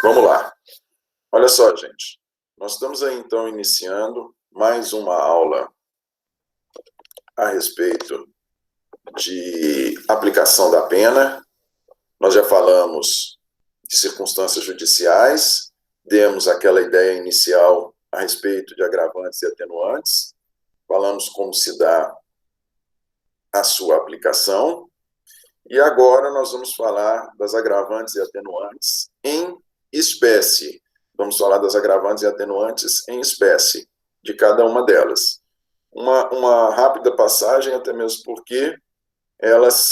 Vamos lá. Olha só, gente. Nós estamos aí, então, iniciando mais uma aula a respeito de aplicação da pena. Nós já falamos de circunstâncias judiciais, demos aquela ideia inicial a respeito de agravantes e atenuantes, falamos como se dá a sua aplicação, e agora nós vamos falar das agravantes e atenuantes em espécie. Vamos falar das agravantes e atenuantes em espécie, de cada uma delas. Uma rápida passagem, até mesmo porque elas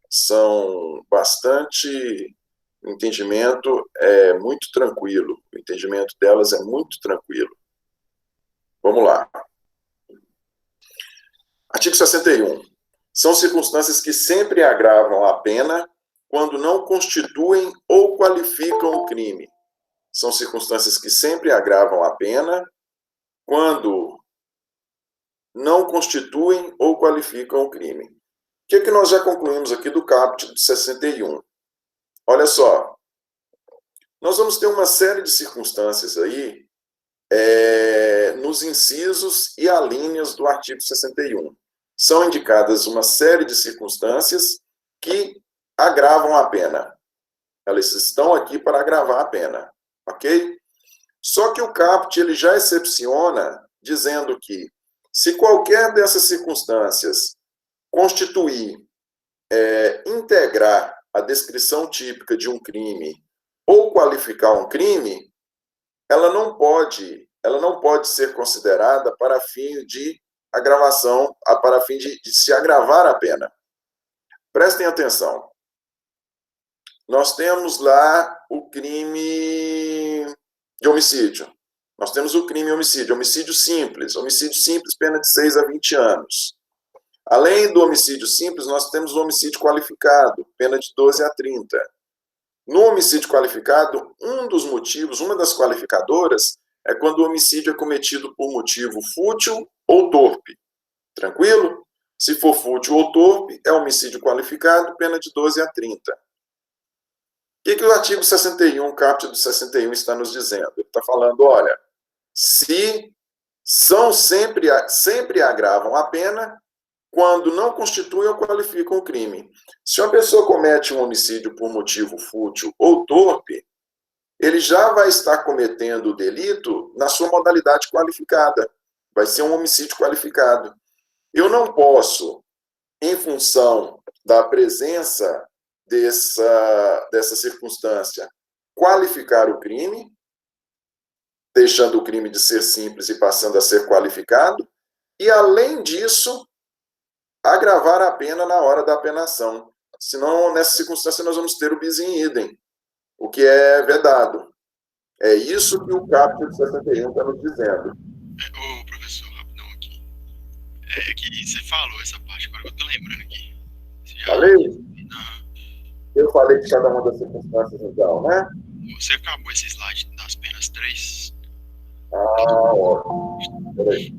são bastante... O entendimento é muito tranquilo. O entendimento delas é muito tranquilo. Vamos lá. Artigo 61. São circunstâncias que sempre agravam a pena quando não constituem ou qualificam o crime. São circunstâncias que sempre agravam a pena quando não constituem ou qualificam o crime. O que nós já concluímos aqui do caput de 61? Olha só, nós vamos ter uma série de circunstâncias aí nos incisos e alíneas do artigo 61. São indicadas uma série de circunstâncias que agravam a pena. Elas estão aqui para agravar a pena, ok? Só que o caput ele já excepciona, dizendo que se qualquer dessas circunstâncias constituir, integrar a descrição típica de um crime ou qualificar um crime, ela não pode ser considerada para fim de agravação, para fim de se agravar a pena. Prestem atenção. Nós temos lá o crime de homicídio. Nós temos o crime homicídio simples. Homicídio simples, pena de 6 a 20 anos. Além do homicídio simples, nós temos o homicídio qualificado, pena de 12 a 30. No homicídio qualificado, uma das qualificadoras é quando o homicídio é cometido por motivo fútil ou torpe. Tranquilo? Se for fútil ou torpe, é homicídio qualificado, pena de 12 a 30. O que o artigo 61, o caput do 61, está nos dizendo? Ele está falando, olha, se sempre agravam a pena quando não constituem ou qualificam o crime. Se uma pessoa comete um homicídio por motivo fútil ou torpe, ele já vai estar cometendo o delito na sua modalidade qualificada. Vai ser um homicídio qualificado. Eu não posso, em função da presença dessa circunstância, qualificar o crime, deixando o crime de ser simples e passando a ser qualificado, e, além disso, agravar a pena na hora da apenação. Senão, nessa circunstância, nós vamos ter o bis in idem, o que é vedado. É isso que o caput de 61 está nos dizendo. Ô, professor, rapidão aqui. É que você falou essa parte, agora que eu tô lembrando aqui. Falei? Não. Eu falei de cada uma das circunstâncias, então, né? Você acabou esse slide das penas 3. Ótimo. Peraí.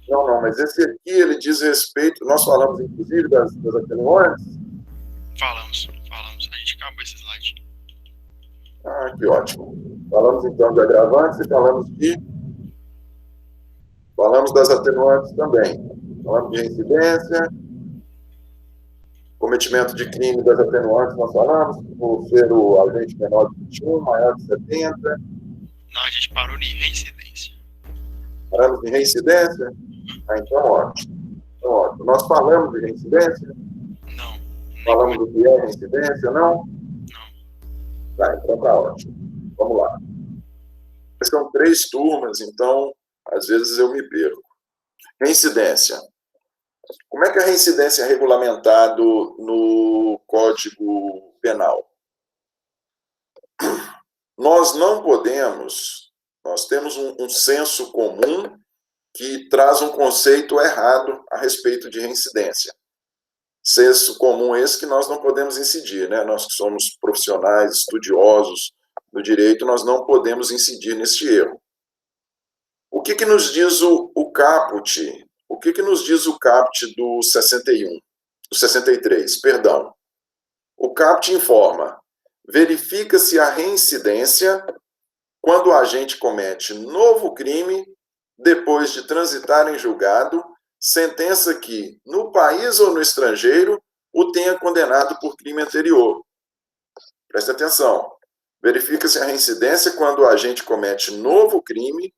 Não, mas esse aqui, ele diz respeito... Nós falamos, inclusive, das atenuantes? Falamos. A gente acabou esse slide. Que ótimo. Falamos, então, de agravantes e falamos das atenuantes também. Falamos de reincidência, cometimento de crime das atenuantes, nós falamos, por ser o agente menor de 21, maior de 70. Não, a gente parou em reincidência. Paramos em reincidência? Então, ótimo. Nós falamos de reincidência? Não. Falamos do que é reincidência, não? Não. Tá, então tá ótimo. Vamos lá. São 3 turmas, então, às vezes eu me perco. Reincidência. Como é que a reincidência é regulamentado no Código Penal? Nós não podemos, nós temos um senso comum que traz um conceito errado a respeito de reincidência. Senso comum esse que nós não podemos incidir, né? Nós que somos profissionais, estudiosos do direito, nós não podemos incidir neste erro. O que nos diz o caput? O que nos diz o caput do 61? Do 63, perdão. O caput informa: verifica-se a reincidência quando o agente comete novo crime depois de transitar em julgado, sentença que, no país ou no estrangeiro, o tenha condenado por crime anterior. Preste atenção. Verifica-se a reincidência quando o agente comete novo crime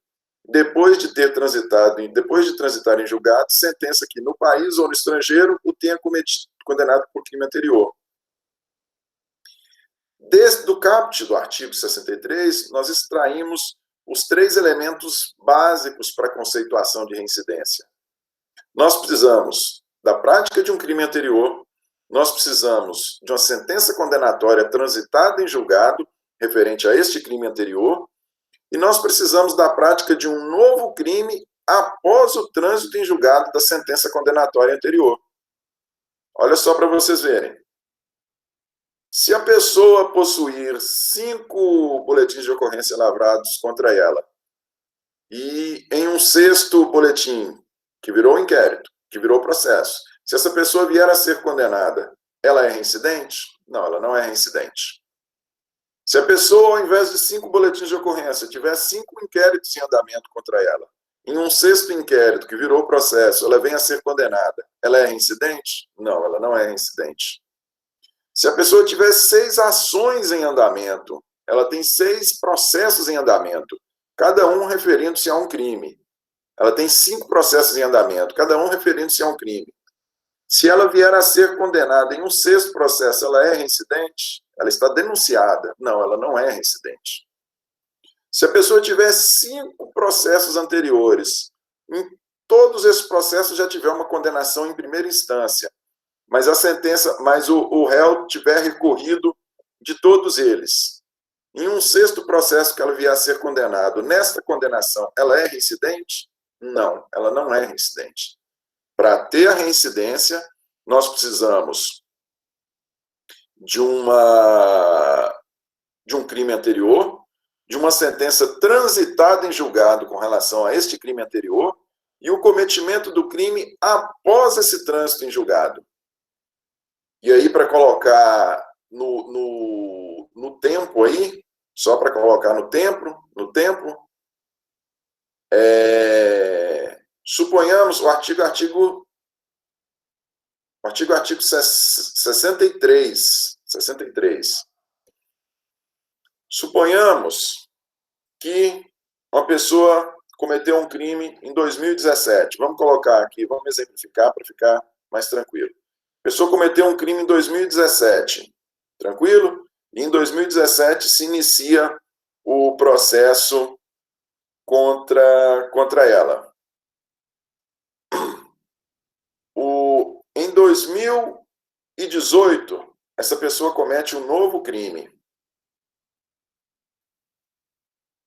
depois de transitar em julgado, sentença que, no país ou no estrangeiro, o tenha condenado por crime anterior. Do caput do artigo 63, nós extraímos os 3 elementos básicos para a conceituação de reincidência. Nós precisamos da prática de um crime anterior, nós precisamos de uma sentença condenatória transitada em julgado referente a este crime anterior, e nós precisamos da prática de um novo crime após o trânsito em julgado da sentença condenatória anterior. Olha só para vocês verem. Se a pessoa possuir 5 boletins de ocorrência lavrados contra ela, e em um 6º boletim, que virou inquérito, que virou processo, se essa pessoa vier a ser condenada, ela é reincidente? Não, ela não é reincidente. Se a pessoa, ao invés de 5 boletins de ocorrência, tiver 5 inquéritos em andamento contra ela, em um 6º inquérito, que virou processo, ela vem a ser condenada, ela é reincidente? Não, ela não é reincidente. Se a pessoa tiver 6 ações em andamento, ela tem 6 processos em andamento, cada um referindo-se a um crime. Ela tem 5 processos em andamento, cada um referindo-se a um crime. Se ela vier a ser condenada em um 6º processo, ela é reincidente? Ela está denunciada. Não, ela não é reincidente. Se a pessoa tiver 5 processos anteriores, em todos esses processos já tiver uma condenação em primeira instância, mas a sentença, mas o réu tiver recorrido de todos eles, em um 6º processo que ela vier a ser condenado, nesta condenação, ela é reincidente? Não, ela não é reincidente. Para ter a reincidência, nós precisamos de um crime anterior, de uma sentença transitada em julgado com relação a este crime anterior e o cometimento do crime após esse trânsito em julgado. E aí, para colocar no tempo aí, só para colocar no tempo, suponhamos o artigo 63. Suponhamos que uma pessoa cometeu um crime em 2017. Vamos colocar aqui, vamos exemplificar para ficar mais tranquilo. A pessoa cometeu um crime em 2017, tranquilo? E em 2017 se inicia o processo contra ela. Em 2018, essa pessoa comete um novo crime.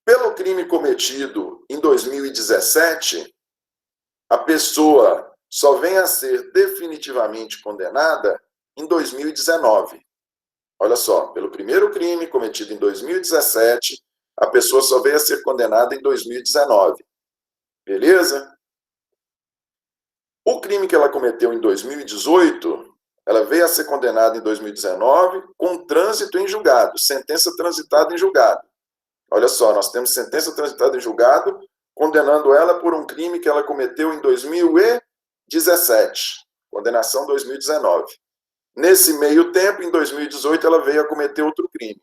Pelo crime cometido em 2017, a pessoa só vem a ser definitivamente condenada em 2019. Olha só, pelo primeiro crime cometido em 2017, a pessoa só veio a ser condenada em 2019. Beleza? O crime que ela cometeu em 2018, ela veio a ser condenada em 2019 com trânsito em julgado, sentença transitada em julgado. Olha só, nós temos sentença transitada em julgado, condenando ela por um crime que ela cometeu em 2017, condenação 2019. Nesse meio tempo, em 2018, ela veio a cometer outro crime.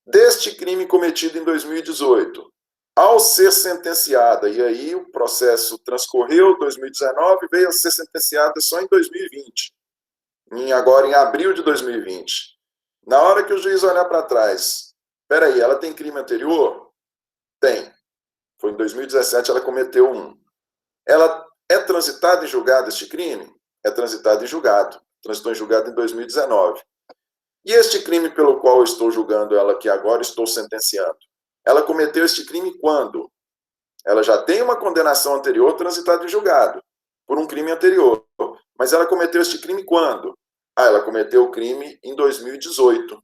Deste crime cometido em 2018, ao ser sentenciada, e aí o processo transcorreu, 2019, veio a ser sentenciada só em 2020, agora em abril de 2020. Na hora que o juiz olhar para trás, peraí, ela tem crime anterior? Tem. Foi em 2017, ela cometeu um. Ela é transitada em julgado este crime? É transitado em julgado. Transitou em julgado em 2019. E este crime pelo qual eu estou julgando ela, que agora estou sentenciando, ela cometeu este crime quando? Ela já tem uma condenação anterior transitada em julgado, por um crime anterior. Mas ela cometeu este crime quando? Ela cometeu o crime em 2018.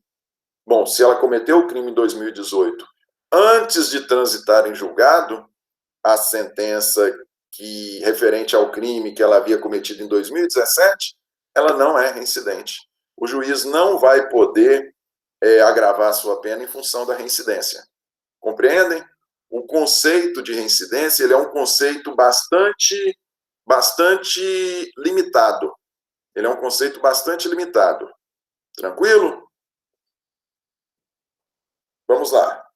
Bom, se ela cometeu o crime em 2018, antes de transitar em julgado, a sentença referente ao crime que ela havia cometido em 2017, ela não é reincidente. o juiz não vai poder agravar a sua pena em função da reincidência. Compreendem? O conceito de reincidência ele é um conceito bastante limitado. Ele é um conceito bastante limitado. Tranquilo? Vamos lá.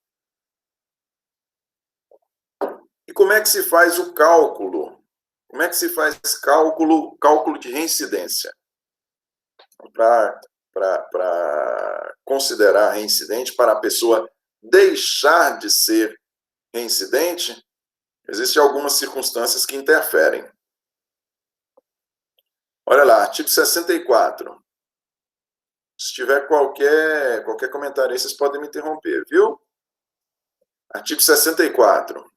E como é que se faz o cálculo? Como é que se faz cálculo de reincidência? Para considerar reincidente, para a pessoa deixar de ser reincidente, existem algumas circunstâncias que interferem. Olha lá, artigo 64. Se tiver qualquer comentário aí, vocês podem me interromper, viu? Artigo 64.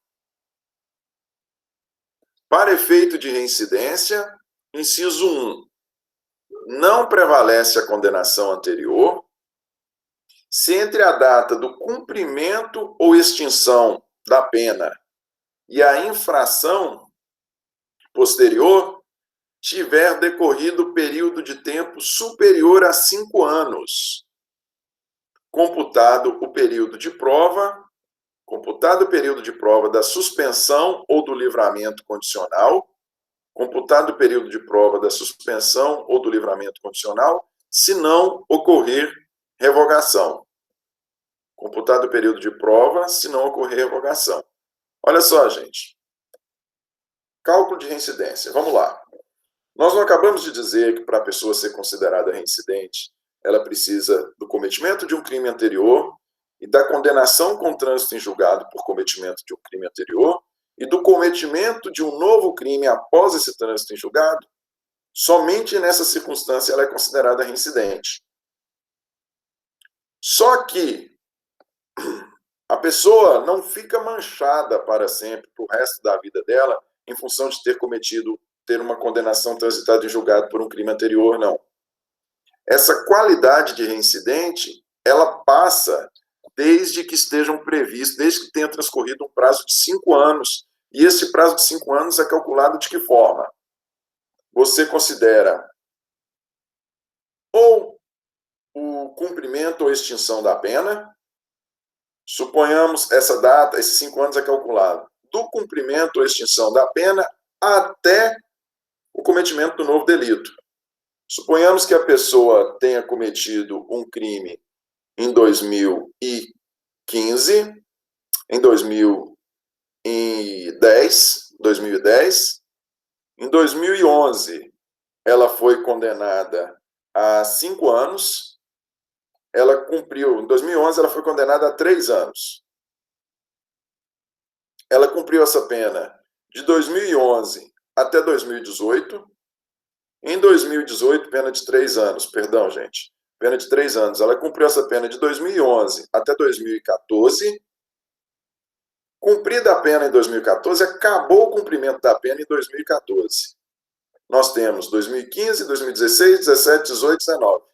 Para efeito de reincidência, inciso 1. Não prevalece a condenação anterior se entre a data do cumprimento ou extinção da pena e a infração posterior tiver decorrido período de tempo superior a 5 anos, computado o período de prova da suspensão ou do livramento condicional, computado o período de prova da suspensão ou do livramento condicional, se não ocorrer revogação. Computado o período de prova, se não ocorrer revogação. Olha só, gente. Cálculo de reincidência. Vamos lá. Nós não acabamos de dizer que para a pessoa ser considerada reincidente, ela precisa do cometimento de um crime anterior e da condenação com trânsito em julgado por cometimento de um crime anterior e do cometimento de um novo crime após esse trânsito em julgado. Somente nessa circunstância ela é considerada reincidente. Só que a pessoa não fica manchada para sempre, para o resto da vida dela, em função de ter uma condenação transitada em julgado por um crime anterior, não. Essa qualidade de reincidente, ela passa desde que tenha transcorrido um prazo de 5 anos. E esse prazo de 5 anos é calculado de que forma? Você considera ou o cumprimento ou extinção da pena. Suponhamos essa data, esses 5 anos é calculado do cumprimento ou extinção da pena até o cometimento do novo delito. Suponhamos que a pessoa tenha cometido um crime em 2015, em 2010, em 2011 ela foi condenada a 5 anos, ela cumpriu, em 2011 ela foi condenada a 3 anos. Ela cumpriu essa pena de 2011 até 2018. Em 2018, pena de 3 anos, perdão, gente. Pena de 3 anos. Ela cumpriu essa pena de 2011 até 2014. Cumprida a pena em 2014, acabou o cumprimento da pena em 2014. Nós temos 2015, 2016, 17, 18, 19.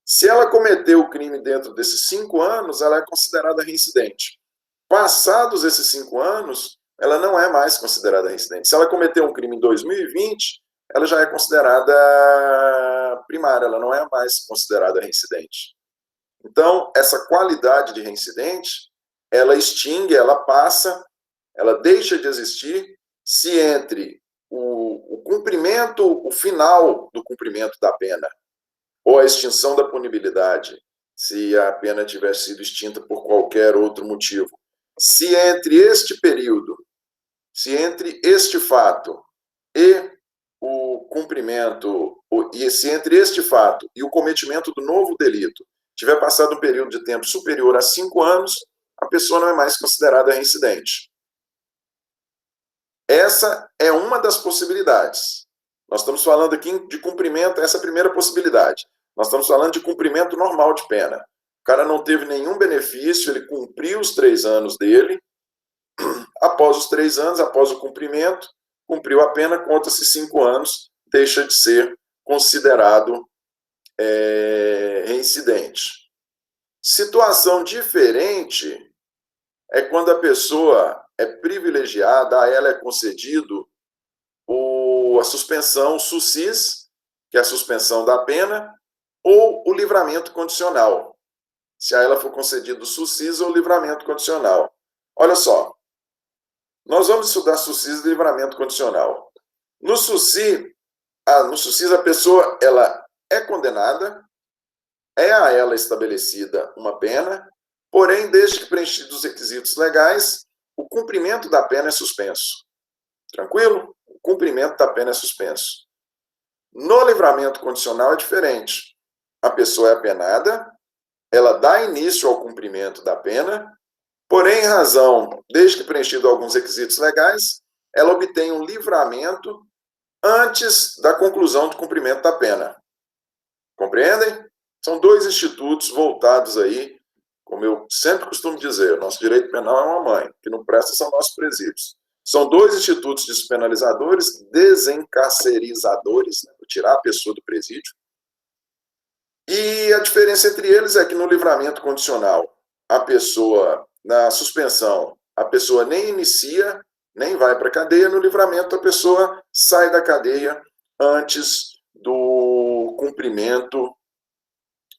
Se ela cometeu o crime dentro desses 5 anos, ela é considerada reincidente. Passados esses 5 anos, ela não é mais considerada reincidente. Se ela cometeu um crime em 2020, ela já é considerada primária, ela não é mais considerada reincidente. Então, essa qualidade de reincidente, ela extingue, ela passa, ela deixa de existir se entre o cumprimento, o final do cumprimento da pena, ou a extinção da punibilidade, se a pena tiver sido extinta por qualquer outro motivo. Se entre este período, se entre este fato e o cumprimento, e se entre este fato e o cometimento do novo delito tiver passado um período de tempo superior a 5 anos, a pessoa não é mais considerada reincidente. Essa é uma das possibilidades. Nós estamos falando aqui de cumprimento, essa é a primeira possibilidade. Nós estamos falando de cumprimento normal de pena. O cara não teve nenhum benefício, ele cumpriu os 3 anos dele. Após os 3 anos, após o cumprimento, cumpriu a pena, conta-se 5 anos, deixa de ser considerado reincidente. Situação diferente é quando a pessoa é privilegiada, a ela é concedido a suspensão SUSIS, que é a suspensão da pena, ou o livramento condicional. Se a ela for concedido o SUSIS ou livramento condicional. Olha só, nós vamos estudar SUSIS e livramento condicional. No SUSIS, a pessoa ela é condenada, é a ela estabelecida uma pena, porém, desde que preenchidos os requisitos legais, o cumprimento da pena é suspenso. Tranquilo? O cumprimento da pena é suspenso. No livramento condicional é diferente. A pessoa é apenada, ela dá início ao cumprimento da pena, porém, em razão, desde que preenchido alguns requisitos legais, ela obtém um livramento antes da conclusão do cumprimento da pena. Compreendem? São dois institutos voltados aí, como eu sempre costumo dizer, o nosso direito penal é uma mãe, que não presta são nossos presídios. São dois institutos despenalizadores, desencarcerizadores, né, para tirar a pessoa do presídio. E a diferença entre eles é que no livramento condicional, a pessoa, na suspensão, a pessoa nem inicia, nem vai para a cadeia. No livramento, a pessoa sai da cadeia antes do cumprimento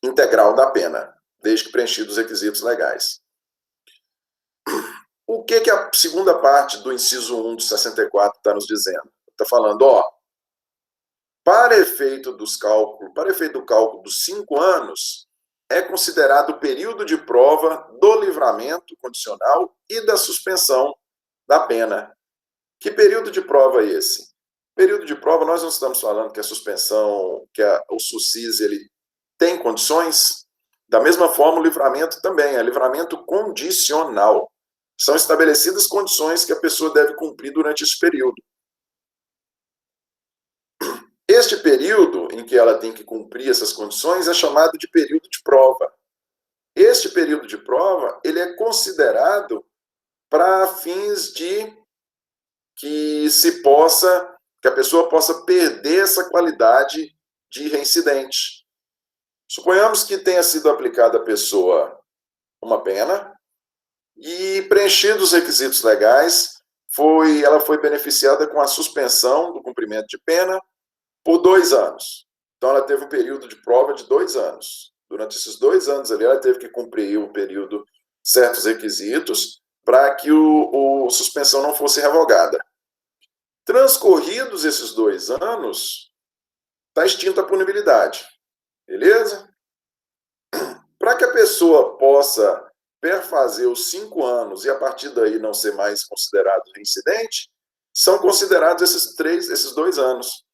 integral da pena, desde que preenchidos os requisitos legais. O que a segunda parte do inciso 1 do 64 está nos dizendo? Está falando, para efeito do cálculo dos 5 anos, é considerado o período de prova do livramento condicional e da suspensão da pena. Que período de prova é esse? Período de prova, nós não estamos falando que a suspensão, o SUSIS, ele tem condições. Da mesma forma, o livramento também é livramento condicional. São estabelecidas condições que a pessoa deve cumprir durante esse período. Este período em que ela tem que cumprir essas condições é chamado de período de prova. Este período de prova, ele é considerado para fins de que a pessoa possa perder essa qualidade de reincidente. Suponhamos que tenha sido aplicada à pessoa uma pena e, preenchidos os requisitos legais, ela foi beneficiada com a suspensão do cumprimento de pena por 2 anos. Então, ela teve um período de prova de 2 anos. Durante esses 2 anos ali, ela teve que cumprir o período, certos requisitos, para que a suspensão não fosse revogada. Transcorridos esses 2 anos, está extinta a punibilidade. Beleza? Para que a pessoa possa perfazer os 5 anos e, a partir daí, não ser mais considerado reincidente, são considerados esses 2 anos.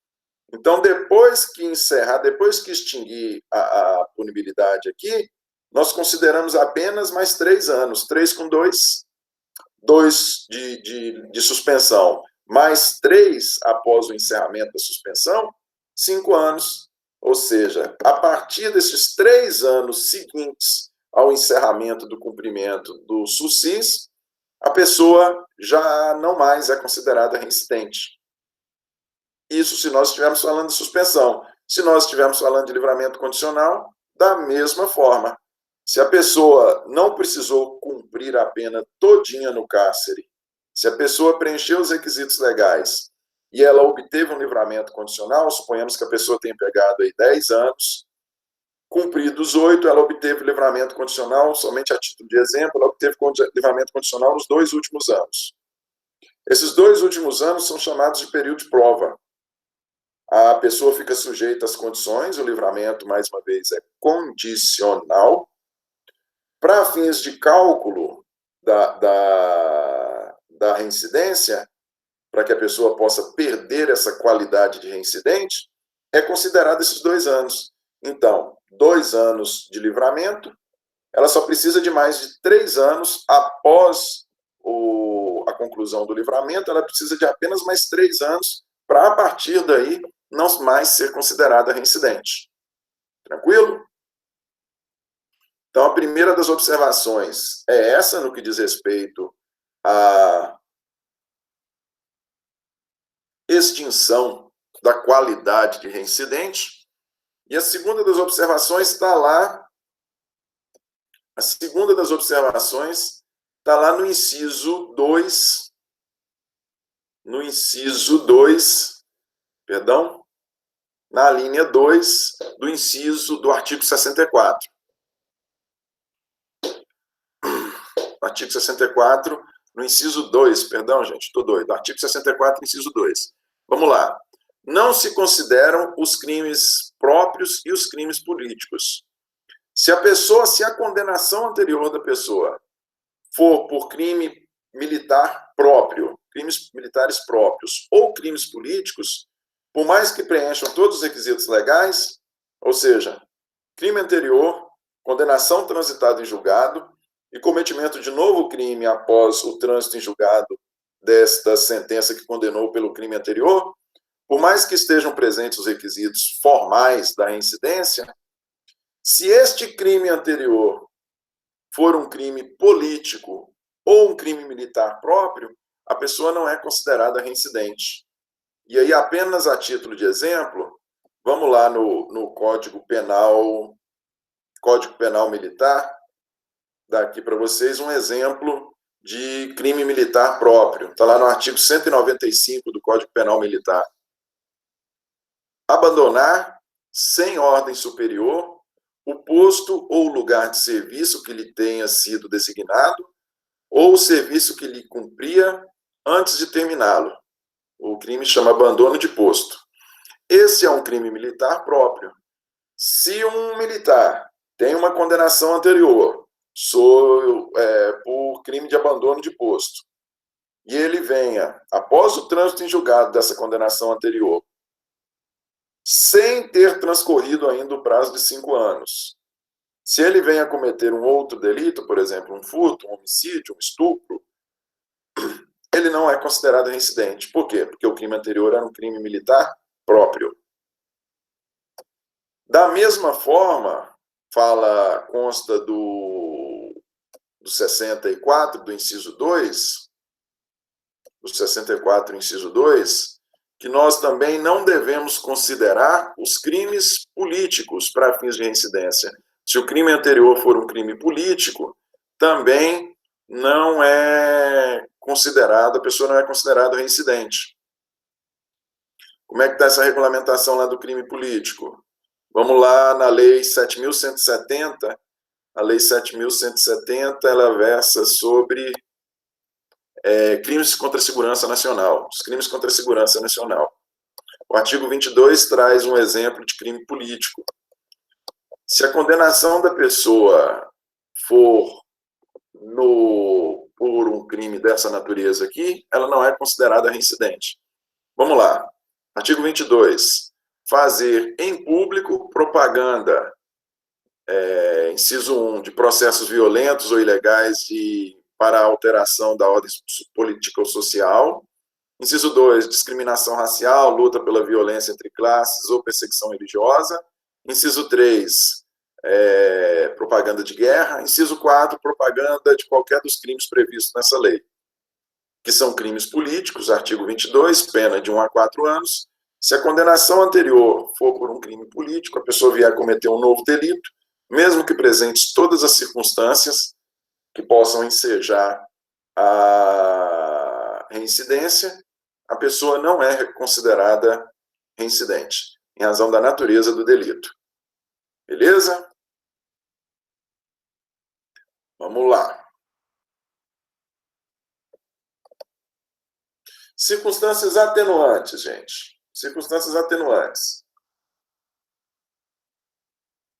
Então, depois que extinguir a punibilidade aqui, nós consideramos apenas mais 3 anos. 3 com 2 de suspensão, mais 3 após o encerramento da suspensão, 5 anos. Ou seja, a partir desses 3 anos seguintes ao encerramento do cumprimento do SUSIS, a pessoa já não mais é considerada reincidente. Isso se nós estivermos falando de suspensão. Se nós estivermos falando de livramento condicional, da mesma forma. Se a pessoa não precisou cumprir a pena todinha no cárcere, se a pessoa preencheu os requisitos legais e ela obteve um livramento condicional, suponhamos que a pessoa tenha pegado aí 10 anos, cumpridos 8, ela obteve livramento condicional, somente a título de exemplo, ela obteve livramento condicional nos 2 últimos anos. Esses 2 últimos anos são chamados de período de prova. A pessoa fica sujeita às condições, o livramento, mais uma vez, é condicional. Para fins de cálculo da reincidência, para que a pessoa possa perder essa qualidade de reincidente, é considerado esses 2 anos. Então, 2 anos de livramento, ela só precisa de mais de 3 anos após a conclusão do livramento, ela precisa de apenas mais 3 anos para, a partir daí, não mais ser considerada reincidente. Tranquilo? Então, a primeira das observações é essa, no que diz respeito à extinção da qualidade de reincidente. E a segunda das observações está lá. A segunda das observações está lá no inciso 2. No inciso 2, perdão. na linha 2 do inciso do artigo 64. Artigo 64, no inciso 2, perdão, gente, estou doido. Artigo 64, inciso 2. Vamos lá. Não se consideram os crimes próprios e os crimes políticos. Se a condenação anterior da pessoa for por crime militar próprio, crimes militares próprios ou crimes políticos, por mais que preencham todos os requisitos legais, ou seja, crime anterior, condenação transitada em julgado e cometimento de novo crime após o trânsito em julgado desta sentença que condenou pelo crime anterior, por mais que estejam presentes os requisitos formais da reincidência, se este crime anterior for um crime político ou um crime militar próprio, a pessoa não é considerada reincidente. E aí, apenas a título de exemplo, vamos lá no Código Penal Militar, dar aqui para vocês um exemplo de crime militar próprio. Está lá no artigo 195 do Código Penal Militar. Abandonar, sem ordem superior, o posto ou lugar de serviço que lhe tenha sido designado ou o serviço que lhe cumpria antes de terminá-lo. O crime chama abandono de posto. Esse é um crime militar próprio. Se um militar tem uma condenação anterior por crime de abandono de posto e ele venha, após o trânsito em julgado dessa condenação anterior, sem ter transcorrido ainda o prazo de 5 anos, se ele venha cometer um outro delito, por exemplo, um furto, um homicídio, um estupro, ele não é considerado reincidente. Por quê? Porque o crime anterior era um crime militar próprio. Da mesma forma, consta do 64, do inciso 2, do 64, inciso 2, que nós também não devemos considerar os crimes políticos para fins de reincidência. Se o crime anterior for um crime político, também não é considerado, a pessoa não é considerada reincidente. Como é que está essa regulamentação lá do crime político? Vamos lá na Lei 7.170. A Lei 7.170, ela versa sobre crimes contra a segurança nacional, os crimes contra a segurança nacional. O artigo 22 traz um exemplo de crime político. Se a condenação da pessoa for por um crime dessa natureza aqui, ela não é considerada reincidente. Vamos lá. Artigo 22. Fazer em público propaganda, inciso 1, de processos violentos ou ilegais para a alteração da ordem política ou social. Inciso 2, discriminação racial, luta pela violência entre classes ou perseguição religiosa. Inciso 3, propaganda de guerra. Inciso 4, propaganda de qualquer dos crimes previstos nessa lei, que são crimes políticos, artigo 22, pena de 1 a 4 anos. Se a condenação anterior for por um crime político, a pessoa vier a cometer um novo delito, mesmo que presentes todas as circunstâncias que possam ensejar a reincidência, a pessoa não é considerada reincidente, em razão da natureza do delito. Beleza? Vamos lá. Circunstâncias atenuantes, gente. Circunstâncias atenuantes.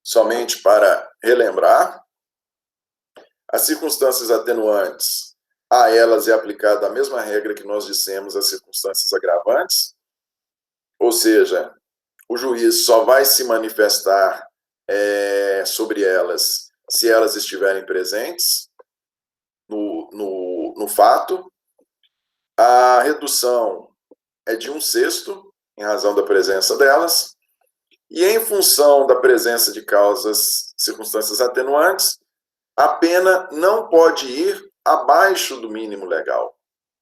Somente para relembrar, as circunstâncias atenuantes, a elas é aplicada a mesma regra que nós dissemos às circunstâncias agravantes, ou seja, o juiz só vai se manifestar sobre elas se elas estiverem presentes no fato. A redução é de 1/6, em razão da presença delas, e em função da presença de causas, circunstâncias atenuantes, a pena não pode ir abaixo do mínimo legal.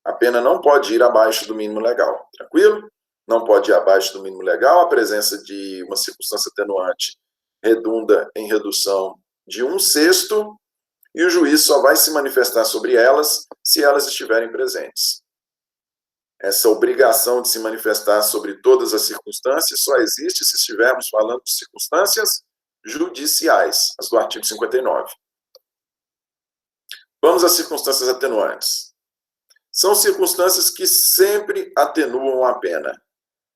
A pena não pode ir abaixo do mínimo legal. Tranquilo? Não pode ir abaixo do mínimo legal. A presença de uma circunstância atenuante redunda em redução de 1/6, e o juiz só vai se manifestar sobre elas se elas estiverem presentes. essa obrigação de se manifestar sobre todas as circunstâncias só existe se estivermos falando de circunstâncias judiciais, as do artigo 59. Vamos às circunstâncias atenuantes. São circunstâncias que sempre atenuam a pena.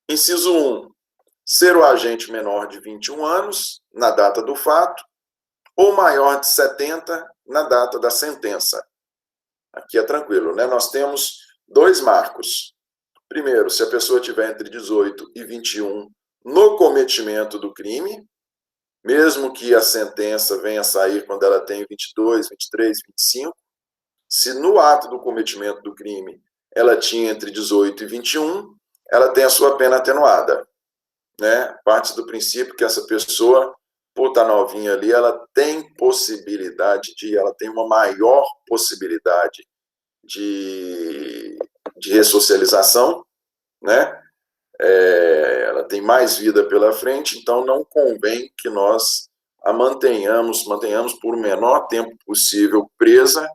Inciso 1, ser o agente menor de 21 anos na data do fato ou maior de 70 na data da sentença. Aqui é tranquilo, né? Nós temos 2 marcos. Primeiro, se a pessoa tiver entre 18 e 21 no cometimento do crime, mesmo que a sentença venha a sair quando ela tem 22, 23, 25, se no ato do cometimento do crime ela tinha entre 18 e 21, ela tem a sua pena atenuada, né? Parte do princípio que essa pessoa, por estar novinha ali, ela tem ela tem uma maior possibilidade de ressocialização, né? Ela tem mais vida pela frente, então não convém que nós a mantenhamos por o menor tempo possível presa,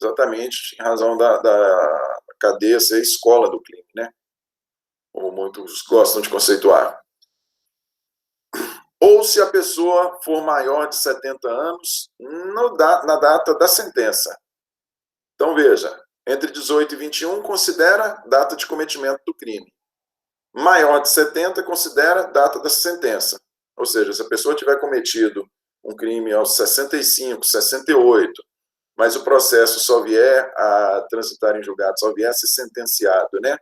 exatamente em razão da cadeia ser a escola do crime, né? Como muitos gostam de conceituar. Ou se a pessoa for maior de 70 anos na data da sentença. Então, veja, entre 18 e 21 considera data de cometimento do crime. Maior de 70 considera data da sentença. Ou seja, se a pessoa tiver cometido um crime aos 65, 68, mas o processo só vier a transitar em julgado, só vier a ser sentenciado, né?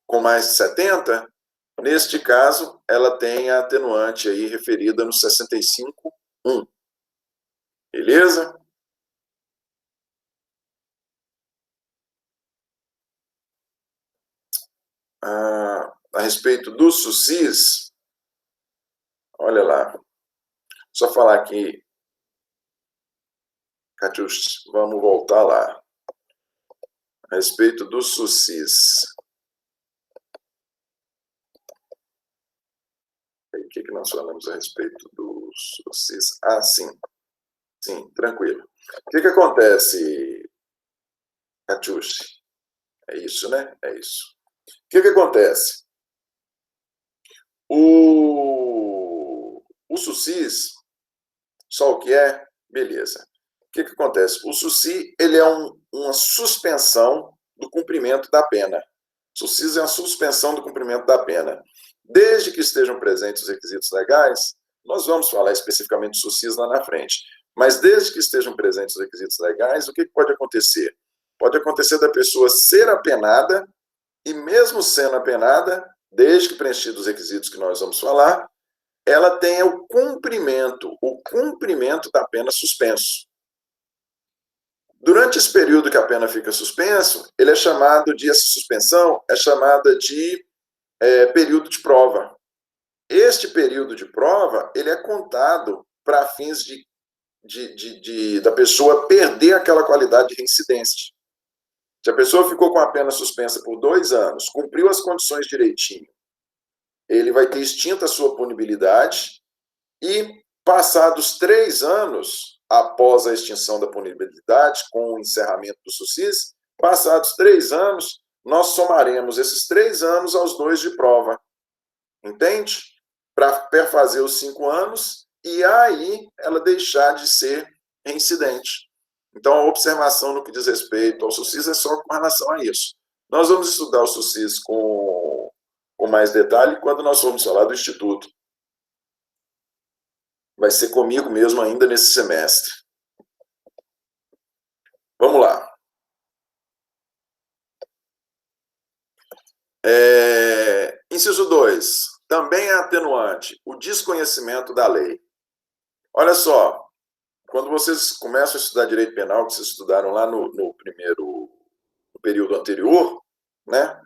Com mais de 70, neste caso, ela tem a atenuante aí referida no 65.1. Beleza? A respeito do SUSIS, olha lá, só falar aqui, Catius, vamos voltar lá. A respeito do SUSIS. O que nós falamos a respeito do SUSIS? Sim, tranquilo. O que acontece, Catius? É isso, né? É isso. O que acontece? O SUSIS, só o que é? Beleza. O que acontece? O SUSI, ele é uma suspensão do cumprimento da pena. O SUSIS é uma suspensão do cumprimento da pena. Desde que estejam presentes os requisitos legais, nós vamos falar especificamente do SUSIS lá na frente, mas desde que estejam presentes os requisitos legais, o que pode acontecer? Pode acontecer da pessoa ser apenada e, mesmo sendo apenada, desde que preenchidos os requisitos que nós vamos falar, ela tenha o cumprimento da pena suspenso. Durante esse período que a pena fica suspenso, essa suspensão é chamada de período de prova. Este período de prova, ele é contado para fins da pessoa perder aquela qualidade de reincidência. Se a pessoa ficou com a pena suspensa por 2 anos, cumpriu as condições direitinho, ele vai ter extinta a sua punibilidade e, passados 3 anos, após a extinção da punibilidade, com o encerramento do SUSIS, passados 3 anos, nós somaremos esses 3 anos aos 2 de prova. Entende? Para perfazer os 5 anos e aí ela deixar de ser reincidente. Então, a observação no que diz respeito ao SUSIS é só com relação a isso. Nós vamos estudar o SUSIS com mais detalhe quando nós formos falar do Instituto. Vai ser comigo mesmo ainda nesse semestre. Vamos lá. Inciso 2. Também é atenuante o desconhecimento da lei. Olha só, quando vocês começam a estudar direito penal, que vocês estudaram lá no período anterior, né?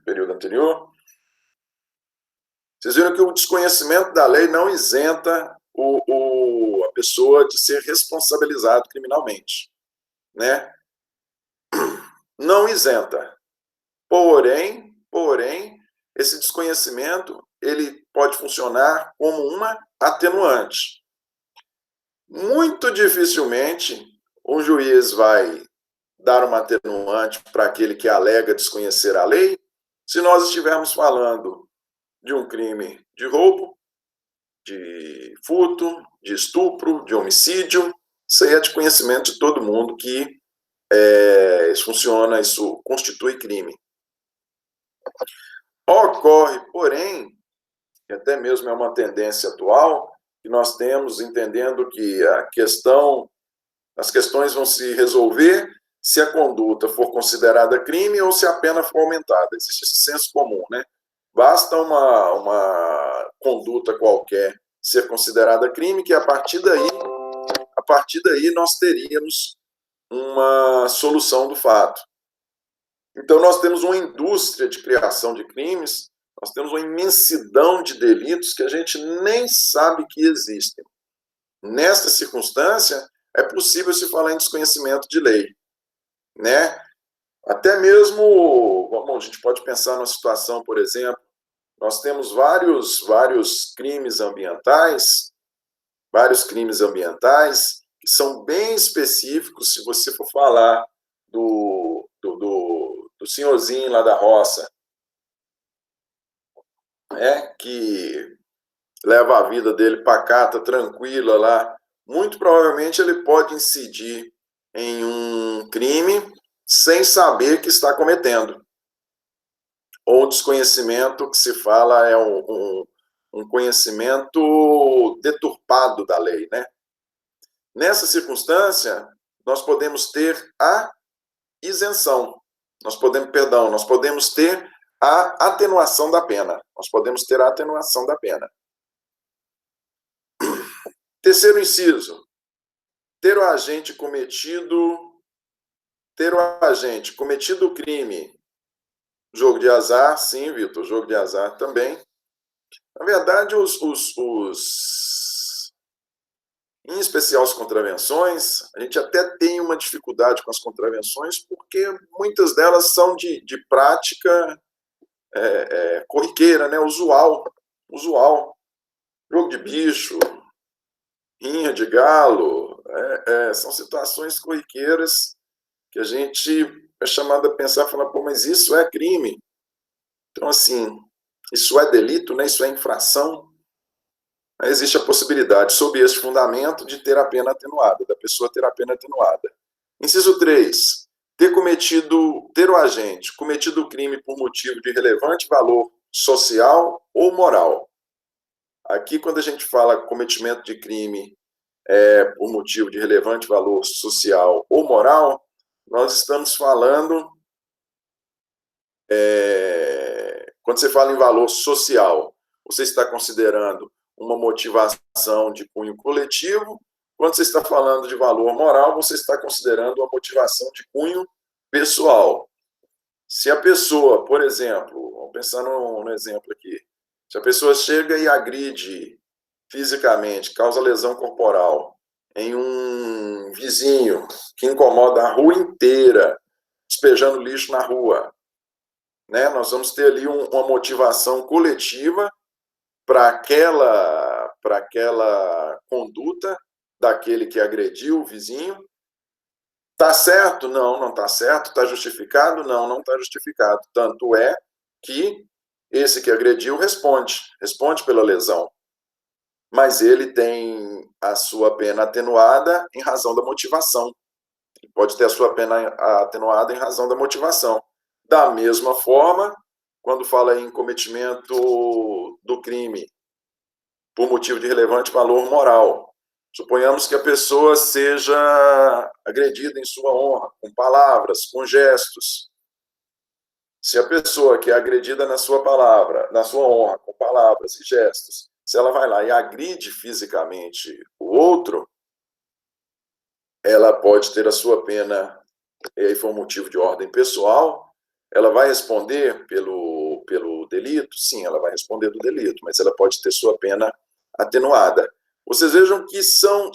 Vocês viram que o desconhecimento da lei não isenta a pessoa de ser responsabilizado criminalmente, né? Não isenta. Porém, esse desconhecimento, ele pode funcionar como uma atenuante. Muito dificilmente um juiz vai dar uma atenuante para aquele que alega desconhecer a lei, se nós estivermos falando de um crime de roubo, de furto, de estupro, de homicídio, isso aí é de conhecimento de todo mundo que isso funciona, isso constitui crime. Ocorre, porém, e até mesmo é uma tendência atual, que nós temos entendendo que as questões vão se resolver se a conduta for considerada crime ou se a pena for aumentada. Existe esse senso comum, né? Basta uma conduta qualquer ser considerada crime, que a partir daí nós teríamos uma solução do fato. Então, nós temos uma indústria de criação de crimes, nós temos uma imensidão de delitos que a gente nem sabe que existem. Nesta circunstância, é possível se falar em desconhecimento de lei, né? Até mesmo, a gente pode pensar numa situação, por exemplo, nós temos vários crimes ambientais que são bem específicos. Se você for falar do senhorzinho lá da roça, que leva a vida dele pacata, tranquila lá, muito provavelmente ele pode incidir em um crime sem saber que está cometendo. Ou desconhecimento, que se fala, é um conhecimento deturpado da lei, né? Nessa circunstância, nós podemos ter a isenção, nós podemos ter a atenuação da pena. Terceiro inciso, ter o agente cometido o crime. Jogo de azar, sim, Vitor, jogo de azar também. Na verdade, em especial as contravenções, a gente até tem uma dificuldade com as contravenções, porque muitas delas são de prática corriqueira, né? Usual. Jogo de bicho, rinha de galo, são situações corriqueiras que a gente é chamado a pensar e falar, mas isso é crime. Então, assim, isso é delito, né? Isso é infração. Mas existe a possibilidade, sob esse fundamento, de ter a pena atenuada, da pessoa ter a pena atenuada. Inciso 3. Ter o agente cometido o crime por motivo de relevante valor social ou moral. Aqui, quando a gente fala cometimento de crime por motivo de relevante valor social ou moral, nós estamos falando, quando você fala em valor social, você está considerando uma motivação de cunho coletivo. Quando você está falando de valor moral, você está considerando uma motivação de cunho pessoal. Se a pessoa, por exemplo, vamos pensar no exemplo aqui, se a pessoa chega e agride fisicamente, causa lesão corporal em um vizinho que incomoda a rua inteira, despejando lixo na rua, né? Nós vamos ter ali uma motivação coletiva para aquela conduta daquele que agrediu o vizinho. Está certo? Não, não está certo. Está justificado? Não, não está justificado. Tanto é que esse que agrediu responde pela lesão. Mas ele tem a sua pena atenuada em razão da motivação. Ele pode ter a sua pena atenuada em razão da motivação. Da mesma forma, quando fala em cometimento do crime por motivo de relevante valor moral, suponhamos que a pessoa seja agredida em sua honra, com palavras, com gestos. Se a pessoa que é agredida na sua honra, com palavras e gestos, se ela vai lá e agride fisicamente o outro, ela pode ter a sua pena, e aí foi um motivo de ordem pessoal, ela vai responder pelo delito? Sim, ela vai responder do delito, mas ela pode ter sua pena atenuada. Vocês vejam que são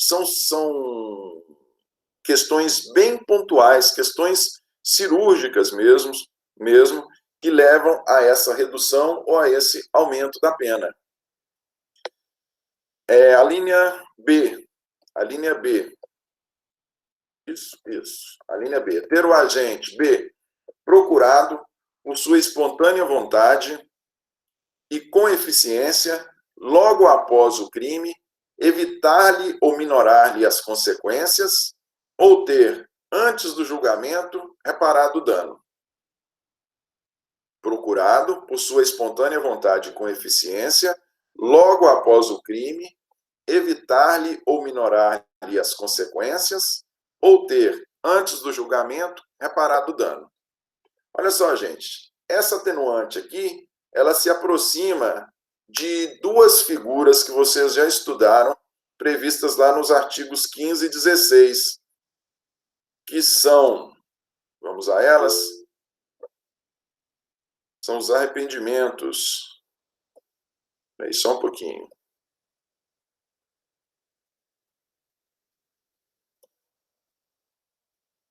questões bem pontuais, questões cirúrgicas mesmo, que levam a essa redução ou a esse aumento da pena. A linha B. Isso. A linha B. Ter o agente B procurado por sua espontânea vontade e com eficiência, logo após o crime, evitar-lhe ou minorar-lhe as consequências, ou ter, antes do julgamento, reparado o dano. Procurado por sua espontânea vontade e com eficiência, logo após o crime, evitar-lhe ou minorar-lhe as consequências, ou ter, antes do julgamento, reparado o dano. Olha só, gente, essa atenuante aqui, ela se aproxima de duas figuras que vocês já estudaram, previstas lá nos artigos 15 e 16, que são, vamos a elas, são os arrependimentos. Aí, só um pouquinho.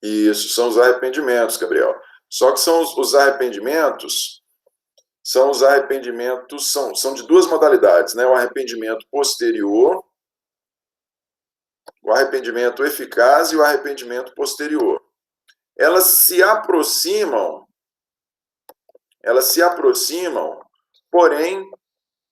Isso, são os arrependimentos, Gabriel. Só que são os arrependimentos, são de duas modalidades, né? O arrependimento posterior, o arrependimento eficaz e o arrependimento posterior. Elas se aproximam, porém,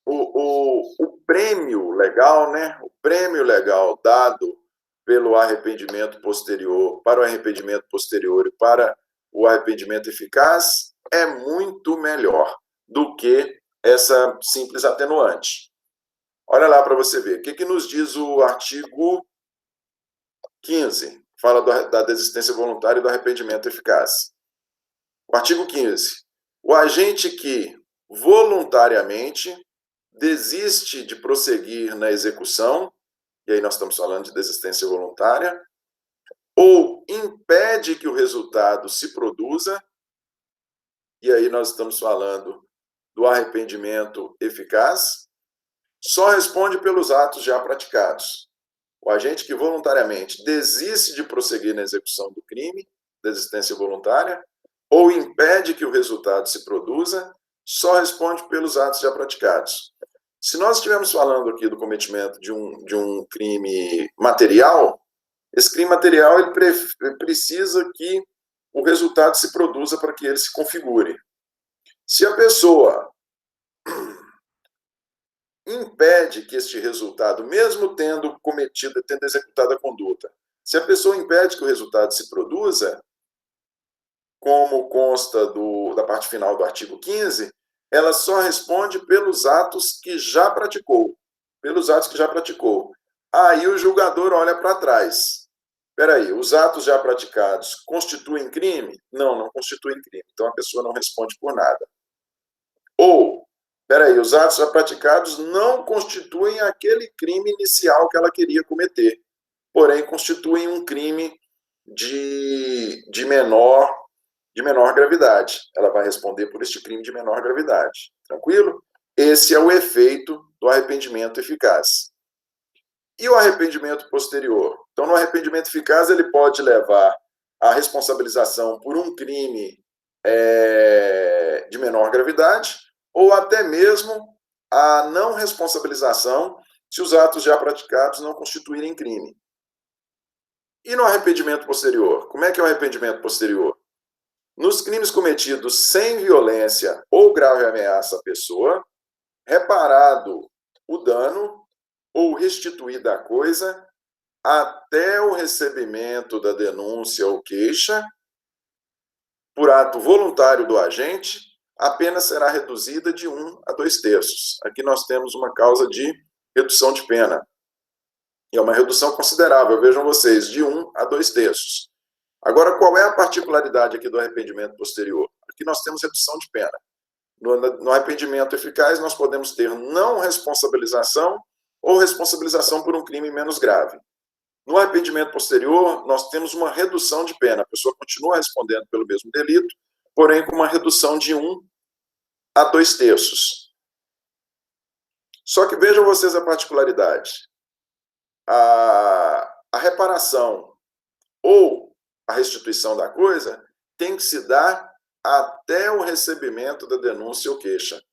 o prêmio legal, né? O prêmio legal dado pelo arrependimento posterior, para o arrependimento posterior e para o arrependimento eficaz, é muito melhor do que essa simples atenuante. Olha lá para você ver. O que nos diz o artigo 15? Fala da desistência voluntária e do arrependimento eficaz. O artigo 15. O agente que voluntariamente desiste de prosseguir na execução, e aí nós estamos falando de desistência voluntária, ou impede que o resultado se produza, e aí nós estamos falando do arrependimento eficaz, só responde pelos atos já praticados. O agente que voluntariamente desiste de prosseguir na execução do crime, desistência voluntária, ou impede que o resultado se produza, só responde pelos atos já praticados. Se nós estivermos falando aqui do cometimento de um crime material, esse crime material ele precisa que o resultado se produza para que ele se configure. Se a pessoa impede que este resultado, mesmo tendo executado a conduta, se a pessoa impede que o resultado se produza, como consta da parte final do artigo 15, ela só responde pelos atos que já praticou. Aí o julgador olha para trás. Espera aí, os atos já praticados constituem crime? Não constituem crime. Então a pessoa não responde por nada. Ou, espera aí, os atos já praticados não constituem aquele crime inicial que ela queria cometer, porém constituem um crime de menor gravidade. Ela vai responder por este crime de menor gravidade. Tranquilo? Esse é o efeito do arrependimento eficaz. E o arrependimento posterior? Então, no arrependimento eficaz, ele pode levar à responsabilização por um crime de menor gravidade, ou até mesmo a não responsabilização se os atos já praticados não constituírem crime. E no arrependimento posterior? Como é que é o arrependimento posterior? Nos crimes cometidos sem violência ou grave ameaça à pessoa, reparado o dano ou restituída a coisa, até o recebimento da denúncia ou queixa, por ato voluntário do agente, a pena será reduzida de 1 a 2/3. Aqui nós temos uma causa de redução de pena. E é uma redução considerável, vejam vocês, de 1 a 2/3. Agora, qual é a particularidade aqui do arrependimento posterior? Aqui nós temos redução de pena. No arrependimento eficaz, nós podemos ter não responsabilização ou responsabilização por um crime menos grave. No arrependimento posterior, nós temos uma redução de pena. A pessoa continua respondendo pelo mesmo delito, porém com uma redução de 1 a 2/3. Só que vejam vocês a particularidade. A reparação ou a restituição da coisa tem que se dar até o recebimento da denúncia ou queixa.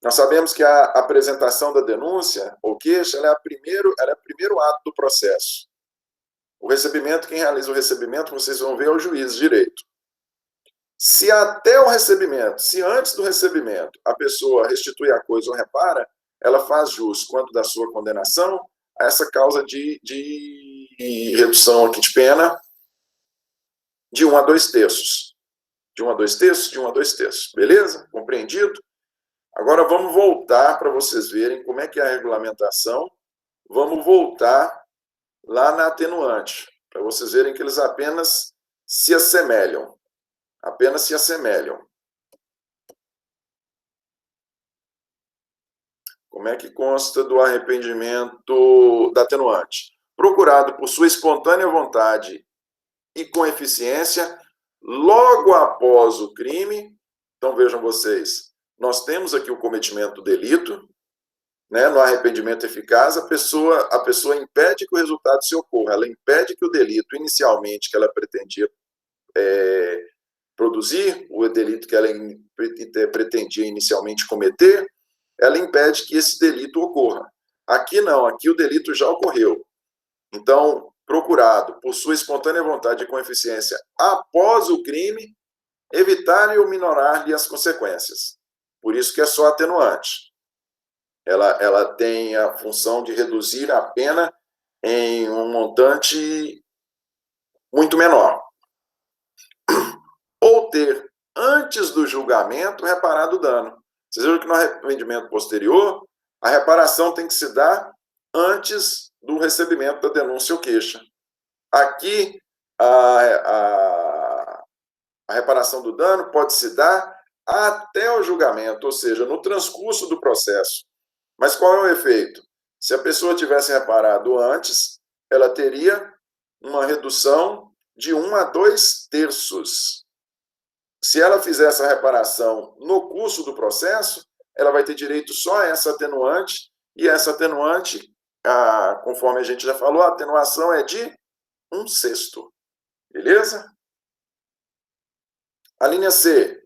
Nós sabemos que a apresentação da denúncia ou queixa ela é o primeiro ato do processo. O recebimento, quem realiza o recebimento, vocês vão ver, é o juiz de direito. Se até o recebimento, se antes do recebimento a pessoa restitui a coisa ou repara, ela faz jus quanto da sua condenação a essa causa de redução aqui de pena de 1 a 2 terços. De 1 a 2 terços, de 1 a 2 terços. Beleza? Compreendido? Agora vamos voltar para vocês verem como é que é a regulamentação. Vamos voltar lá na atenuante, para vocês verem que eles apenas se assemelham. Apenas se assemelham. Como é que consta do arrependimento da atenuante? Procurado por sua espontânea vontade e com eficiência, logo após o crime. Então, vejam vocês, nós temos aqui o cometimento do delito, né? No arrependimento eficaz, a pessoa impede que o resultado se ocorra, ela impede que o delito, inicialmente, que ela pretendia produzir, o delito que ela pretendia inicialmente cometer, ela impede que esse delito ocorra. Aqui não, aqui o delito já ocorreu. Então, procurado, por sua espontânea vontade e com eficiência, após o crime, evitar ou minorar-lhe as consequências. Por isso que é só atenuante. Ela tem a função de reduzir a pena em um montante muito menor. Ou ter, antes do julgamento, reparado o dano. Vocês viram que no arrependimento posterior, a reparação tem que se dar antes do recebimento da denúncia ou queixa. Aqui, a reparação do dano pode se dar até o julgamento, ou seja, no transcurso do processo. Mas qual é o efeito? Se a pessoa tivesse reparado antes, ela teria uma redução de 1 a 2 terços. Se ela fizer essa reparação no curso do processo, ela vai ter direito só a essa atenuante, e essa atenuante, conforme a gente já falou, a atenuação é de 1/6. Beleza? A linha C.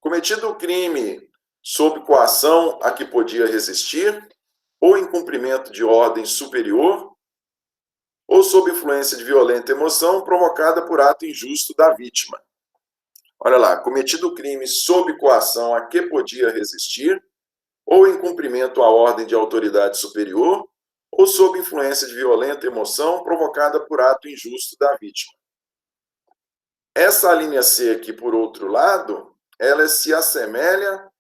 Cometido o crime sob coação a que podia resistir, ou em cumprimento de ordem superior, ou sob influência de violenta emoção provocada por ato injusto da vítima. Olha lá, cometido o crime sob coação a que podia resistir, ou em cumprimento à ordem de autoridade superior, ou sob influência de violenta emoção provocada por ato injusto da vítima. Essa linha C aqui, por outro lado, ela se assemelha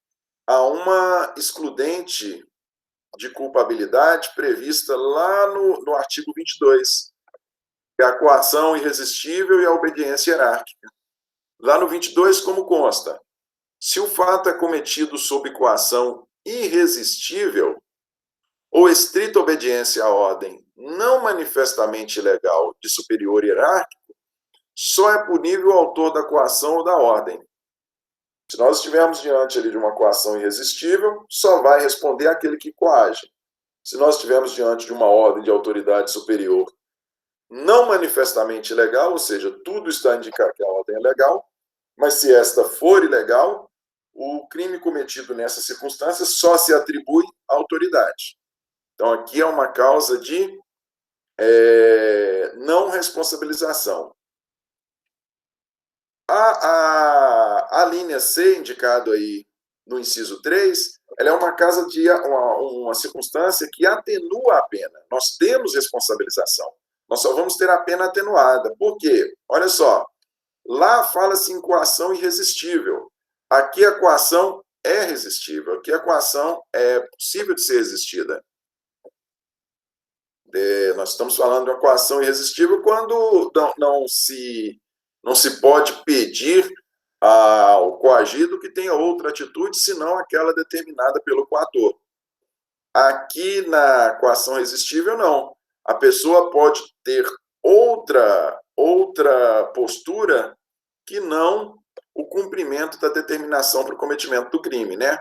a uma excludente de culpabilidade prevista lá no artigo 22, que é a coação irresistível e a obediência hierárquica. Lá no 22, como consta? Se o fato é cometido sob coação irresistível ou estrita obediência à ordem não manifestamente ilegal de superior hierárquico, só é punível o autor da coação ou da ordem. Se nós estivermos diante ali de uma coação irresistível, só vai responder aquele que coage. Se nós estivermos diante de uma ordem de autoridade superior não manifestamente ilegal, ou seja, tudo está a indicar que a ordem é legal, mas se esta for ilegal, o crime cometido nessa circunstância só se atribui à autoridade. Então, aqui é uma causa de não responsabilização. A linha C, indicado aí no inciso 3, ela é uma causa de uma circunstância que atenua a pena. Nós temos responsabilização. Nós só vamos ter a pena atenuada. Por quê? Olha só, lá fala-se em coação irresistível. Aqui a coação é resistível. Aqui a coação é possível de ser resistida. Nós estamos falando de uma coação irresistível quando não se pode pedir ao coagido que tenha outra atitude, senão aquela determinada pelo coator. Aqui na coação resistível, não. A pessoa pode ter outra postura que não o cumprimento da determinação para o cometimento do crime, né?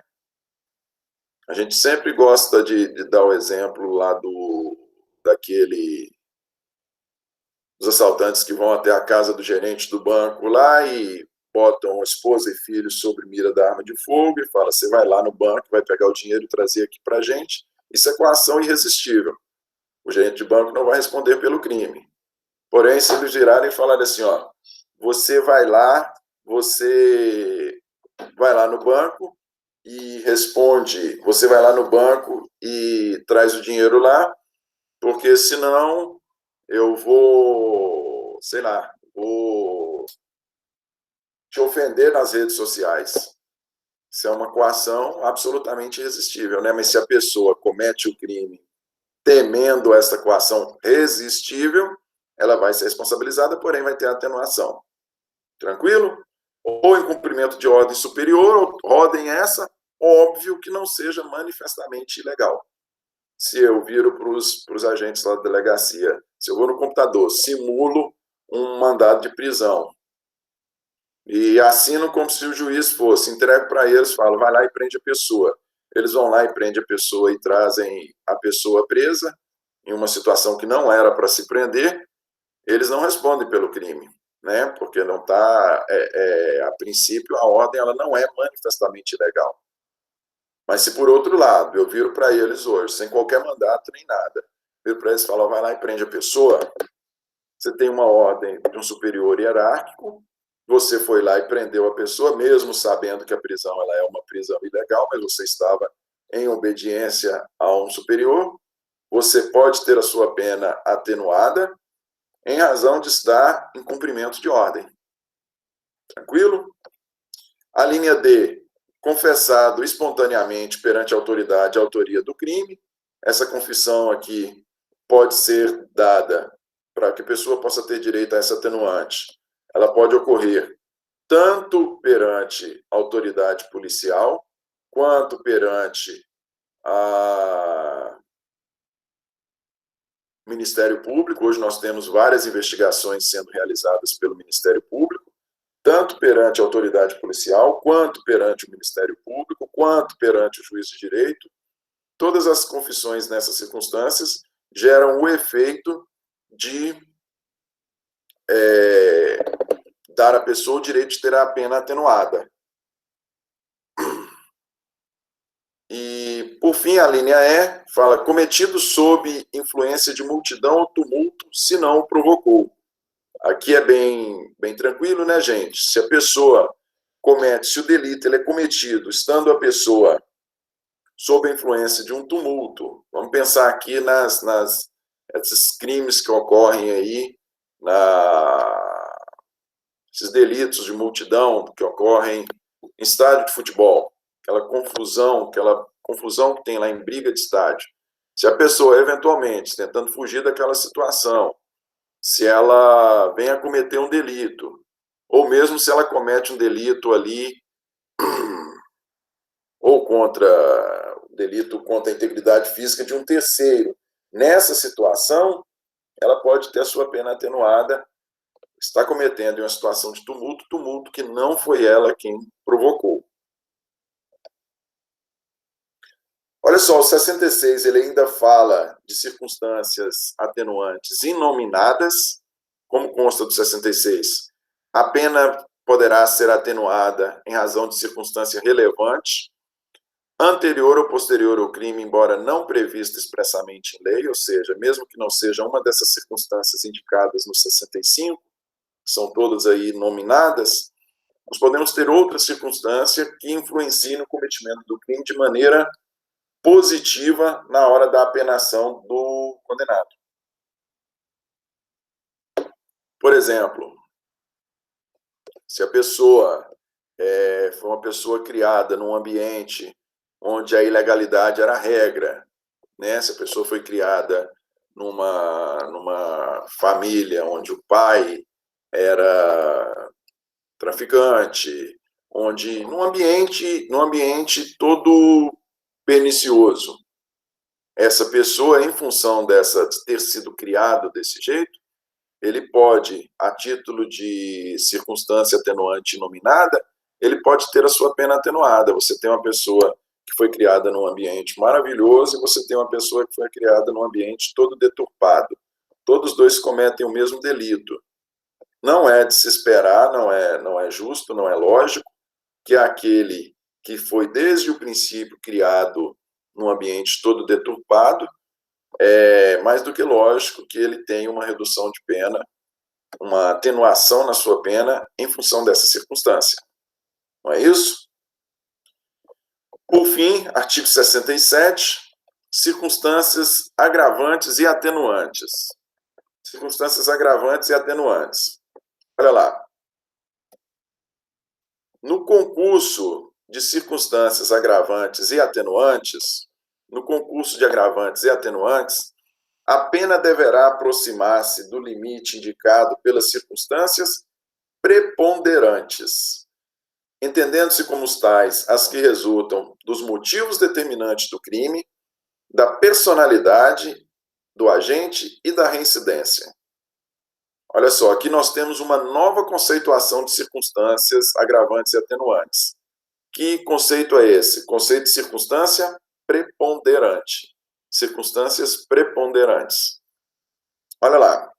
A gente sempre gosta de dar o exemplo lá dos assaltantes que vão até a casa do gerente do banco lá e botam esposa e filhos sobre mira da arma de fogo e fala, você vai lá no banco, vai pegar o dinheiro e trazer aqui para a gente. Isso é coação irresistível. O gerente de banco não vai responder pelo crime. Porém, se eles virarem e falarem assim, ó, você vai lá no banco e responde, você vai lá no banco e traz o dinheiro lá, porque senão eu vou, sei lá, vou te ofender nas redes sociais. Isso é uma coação absolutamente irresistível, né? Mas se a pessoa comete o crime temendo essa coação resistível, ela vai ser responsabilizada, porém vai ter atenuação. Tranquilo? Ou em cumprimento de ordem superior, ordem essa, óbvio que não seja manifestamente ilegal. Se eu viro para os agentes lá da delegacia, se eu vou no computador, simulo um mandado de prisão e assino como se o juiz fosse, entrego para eles, falo, vai lá e prende a pessoa. Eles vão lá e prendem a pessoa e trazem a pessoa presa em uma situação que não era para se prender, eles não respondem pelo crime, né? Porque não está, a princípio, a ordem ela não é manifestamente ilegal. Mas se por outro lado eu viro para eles hoje, sem qualquer mandato nem nada, viro para eles e falo, vai lá e prende a pessoa, você tem uma ordem de um superior hierárquico, você foi lá e prendeu a pessoa, mesmo sabendo que a prisão ela é uma prisão ilegal, mas você estava em obediência a um superior, você pode ter a sua pena atenuada em razão de estar em cumprimento de ordem. Tranquilo? A linha D, confessado espontaneamente perante a autoridade a autoria do crime. Essa confissão aqui pode ser dada para que a pessoa possa ter direito a essa atenuante. Ela pode ocorrer tanto perante a autoridade policial, quanto perante o Ministério Público. Hoje nós temos várias investigações sendo realizadas pelo Ministério Público, tanto perante a autoridade policial, quanto perante o Ministério Público, quanto perante o juiz de direito. Todas as confissões nessas circunstâncias geram o efeito de dar à pessoa o direito de ter a pena atenuada. E, por fim, a linha E fala, cometido sob influência de multidão ou tumulto, se não o provocou. Aqui é bem tranquilo, né, gente? Se a pessoa comete, se o delito ele é cometido estando a pessoa sob a influência de um tumulto, vamos pensar aqui esses crimes que ocorrem aí, esses delitos de multidão que ocorrem em estádio de futebol, aquela confusão que tem lá em briga de estádio. Se a pessoa, eventualmente, tentando fugir daquela situação, se ela vem a cometer um delito, ou mesmo se ela comete um delito ali, ou delito contra a integridade física de um terceiro, nessa situação, ela pode ter a sua pena atenuada, está cometendo uma situação de tumulto que não foi ela quem provocou. Olha só, o 66 ele ainda fala de circunstâncias atenuantes inominadas, como consta do 66. A pena poderá ser atenuada em razão de circunstância relevante, anterior ou posterior ao crime, embora não prevista expressamente em lei, ou seja, mesmo que não seja uma dessas circunstâncias indicadas no 65, que são todas aí nominadas, nós podemos ter outra circunstância que influencie no cometimento do crime de maneira positiva na hora da apenação do condenado. Por exemplo, se a pessoa foi uma pessoa criada num ambiente onde a ilegalidade era a regra, né? Se a pessoa foi criada numa família onde o pai era traficante, onde num ambiente todo pernicioso, essa pessoa, em função de ter sido criado desse jeito, ele pode, a título de circunstância atenuante nominada, ele pode ter a sua pena atenuada. Você tem uma pessoa que foi criada num ambiente maravilhoso e você tem uma pessoa que foi criada num ambiente todo deturpado. Todos os dois cometem o mesmo delito. Não é de se esperar, não é justo, não é lógico que aquele que foi desde o princípio criado num ambiente todo deturpado, é mais do que lógico que ele tenha uma redução de pena uma atenuação na sua pena em função dessa circunstância. Não é isso? Por fim, artigo 67, circunstâncias agravantes e atenuantes. Circunstâncias agravantes e atenuantes. Olha lá. No concurso de circunstâncias agravantes e atenuantes, a pena deverá aproximar-se do limite indicado pelas circunstâncias preponderantes, entendendo-se como tais as que resultam dos motivos determinantes do crime, da personalidade do agente e da reincidência. Olha só, aqui nós temos uma nova conceituação de circunstâncias agravantes e atenuantes. Que conceito é esse? Conceito de circunstância preponderante. Circunstâncias preponderantes. Olha lá.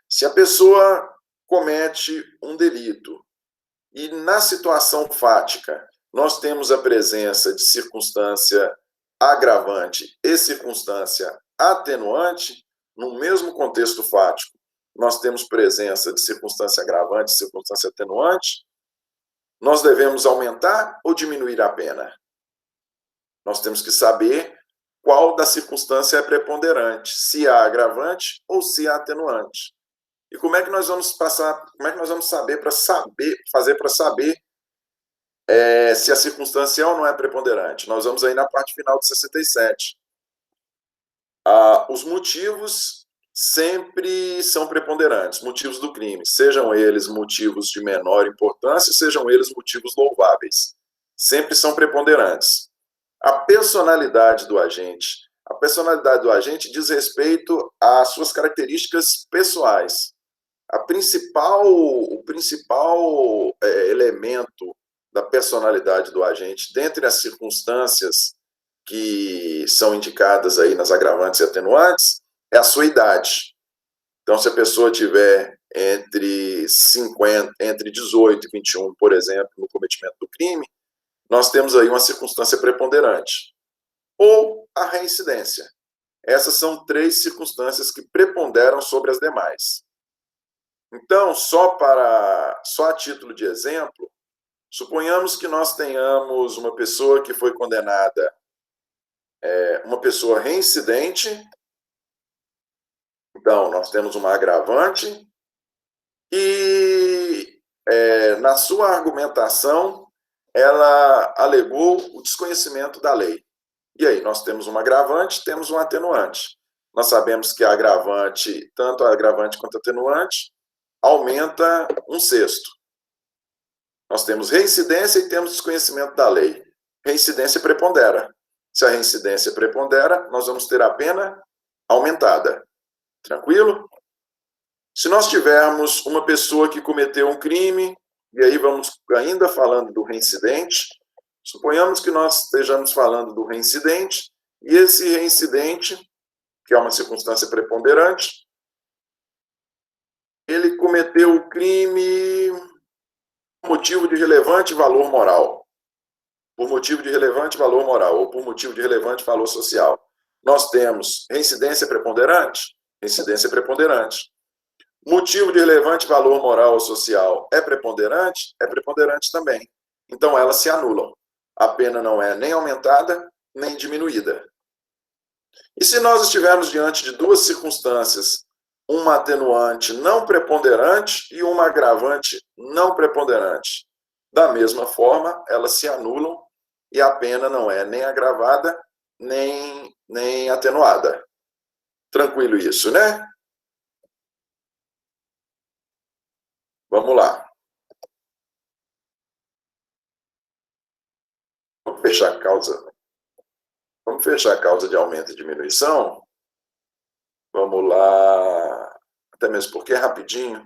Se a pessoa comete um delito e na situação fática nós temos a presença de circunstância agravante e circunstância atenuante, no mesmo contexto fático, nós temos presença de circunstância agravante e circunstância atenuante, nós devemos aumentar ou diminuir a pena? Nós temos que saber qual da circunstância é preponderante, se há agravante ou se há atenuante. E como é que nós vamos fazer para saber se a circunstância é ou não é preponderante? Nós vamos aí na parte final do 67. Os motivos sempre são preponderantes, motivos do crime, sejam eles motivos de menor importância, sejam eles motivos louváveis, sempre são preponderantes. A personalidade do agente diz respeito às suas características pessoais. O principal elemento da personalidade do agente, dentre as circunstâncias que são indicadas aí nas agravantes e atenuantes, é a sua idade. Então, se a pessoa tiver entre 18 e 21, por exemplo, no cometimento do crime, nós temos aí uma circunstância preponderante. Ou a reincidência. Essas são 3 circunstâncias que preponderam sobre as demais. Então, só a título de exemplo, suponhamos que nós tenhamos uma pessoa que foi condenada, uma pessoa reincidente. Então, nós temos uma agravante e, na sua argumentação, ela alegou o desconhecimento da lei. E aí, nós temos uma agravante, temos um atenuante. Nós sabemos que a agravante, tanto a agravante quanto a atenuante, aumenta 1/6. Nós temos reincidência e temos desconhecimento da lei. Reincidência prepondera. Se a reincidência prepondera, nós vamos ter a pena aumentada. Tranquilo? Se nós tivermos uma pessoa que cometeu um crime, e aí vamos ainda falando do reincidente, suponhamos que nós estejamos falando do reincidente, e esse reincidente, que é uma circunstância preponderante, ele cometeu o crime por motivo de relevante valor moral. Por motivo de relevante valor moral, ou por motivo de relevante valor social. Nós temos reincidência preponderante? Reincidência preponderante. Motivo de relevante valor moral ou social é preponderante? É preponderante também. Então, elas se anulam. A pena não é nem aumentada, nem diminuída. E se nós estivermos diante de 2 circunstâncias, uma atenuante não preponderante e uma agravante não preponderante, da mesma forma, elas se anulam e a pena não é nem agravada, nem atenuada. Tranquilo isso, né? Vamos lá. Vamos fechar a causa de aumento e diminuição. Vamos lá. Até mesmo porque é rapidinho.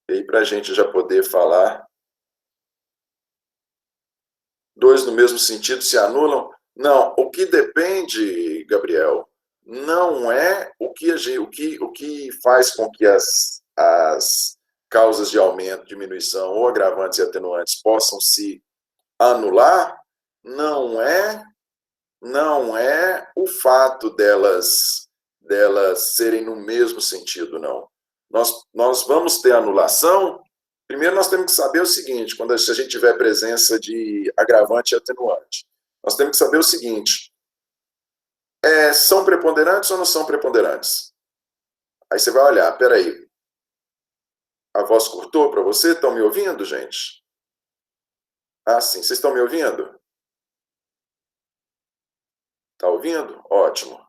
E aí, para a gente já poder falar. 2 no mesmo sentido se anulam? Não. O que depende, Gabriel, não é o que faz com que as causas de aumento, diminuição ou agravantes e atenuantes possam se anular, não é o fato delas serem no mesmo sentido, não. nós vamos ter anulação. Primeiro, nós temos que saber o seguinte, se a gente tiver presença de agravante e atenuante. Nós temos que saber o seguinte, são preponderantes ou não são preponderantes? Aí você vai olhar, peraí, a voz cortou para você? Estão me ouvindo, gente? Ah, sim, vocês estão me ouvindo? Está ouvindo? Ótimo.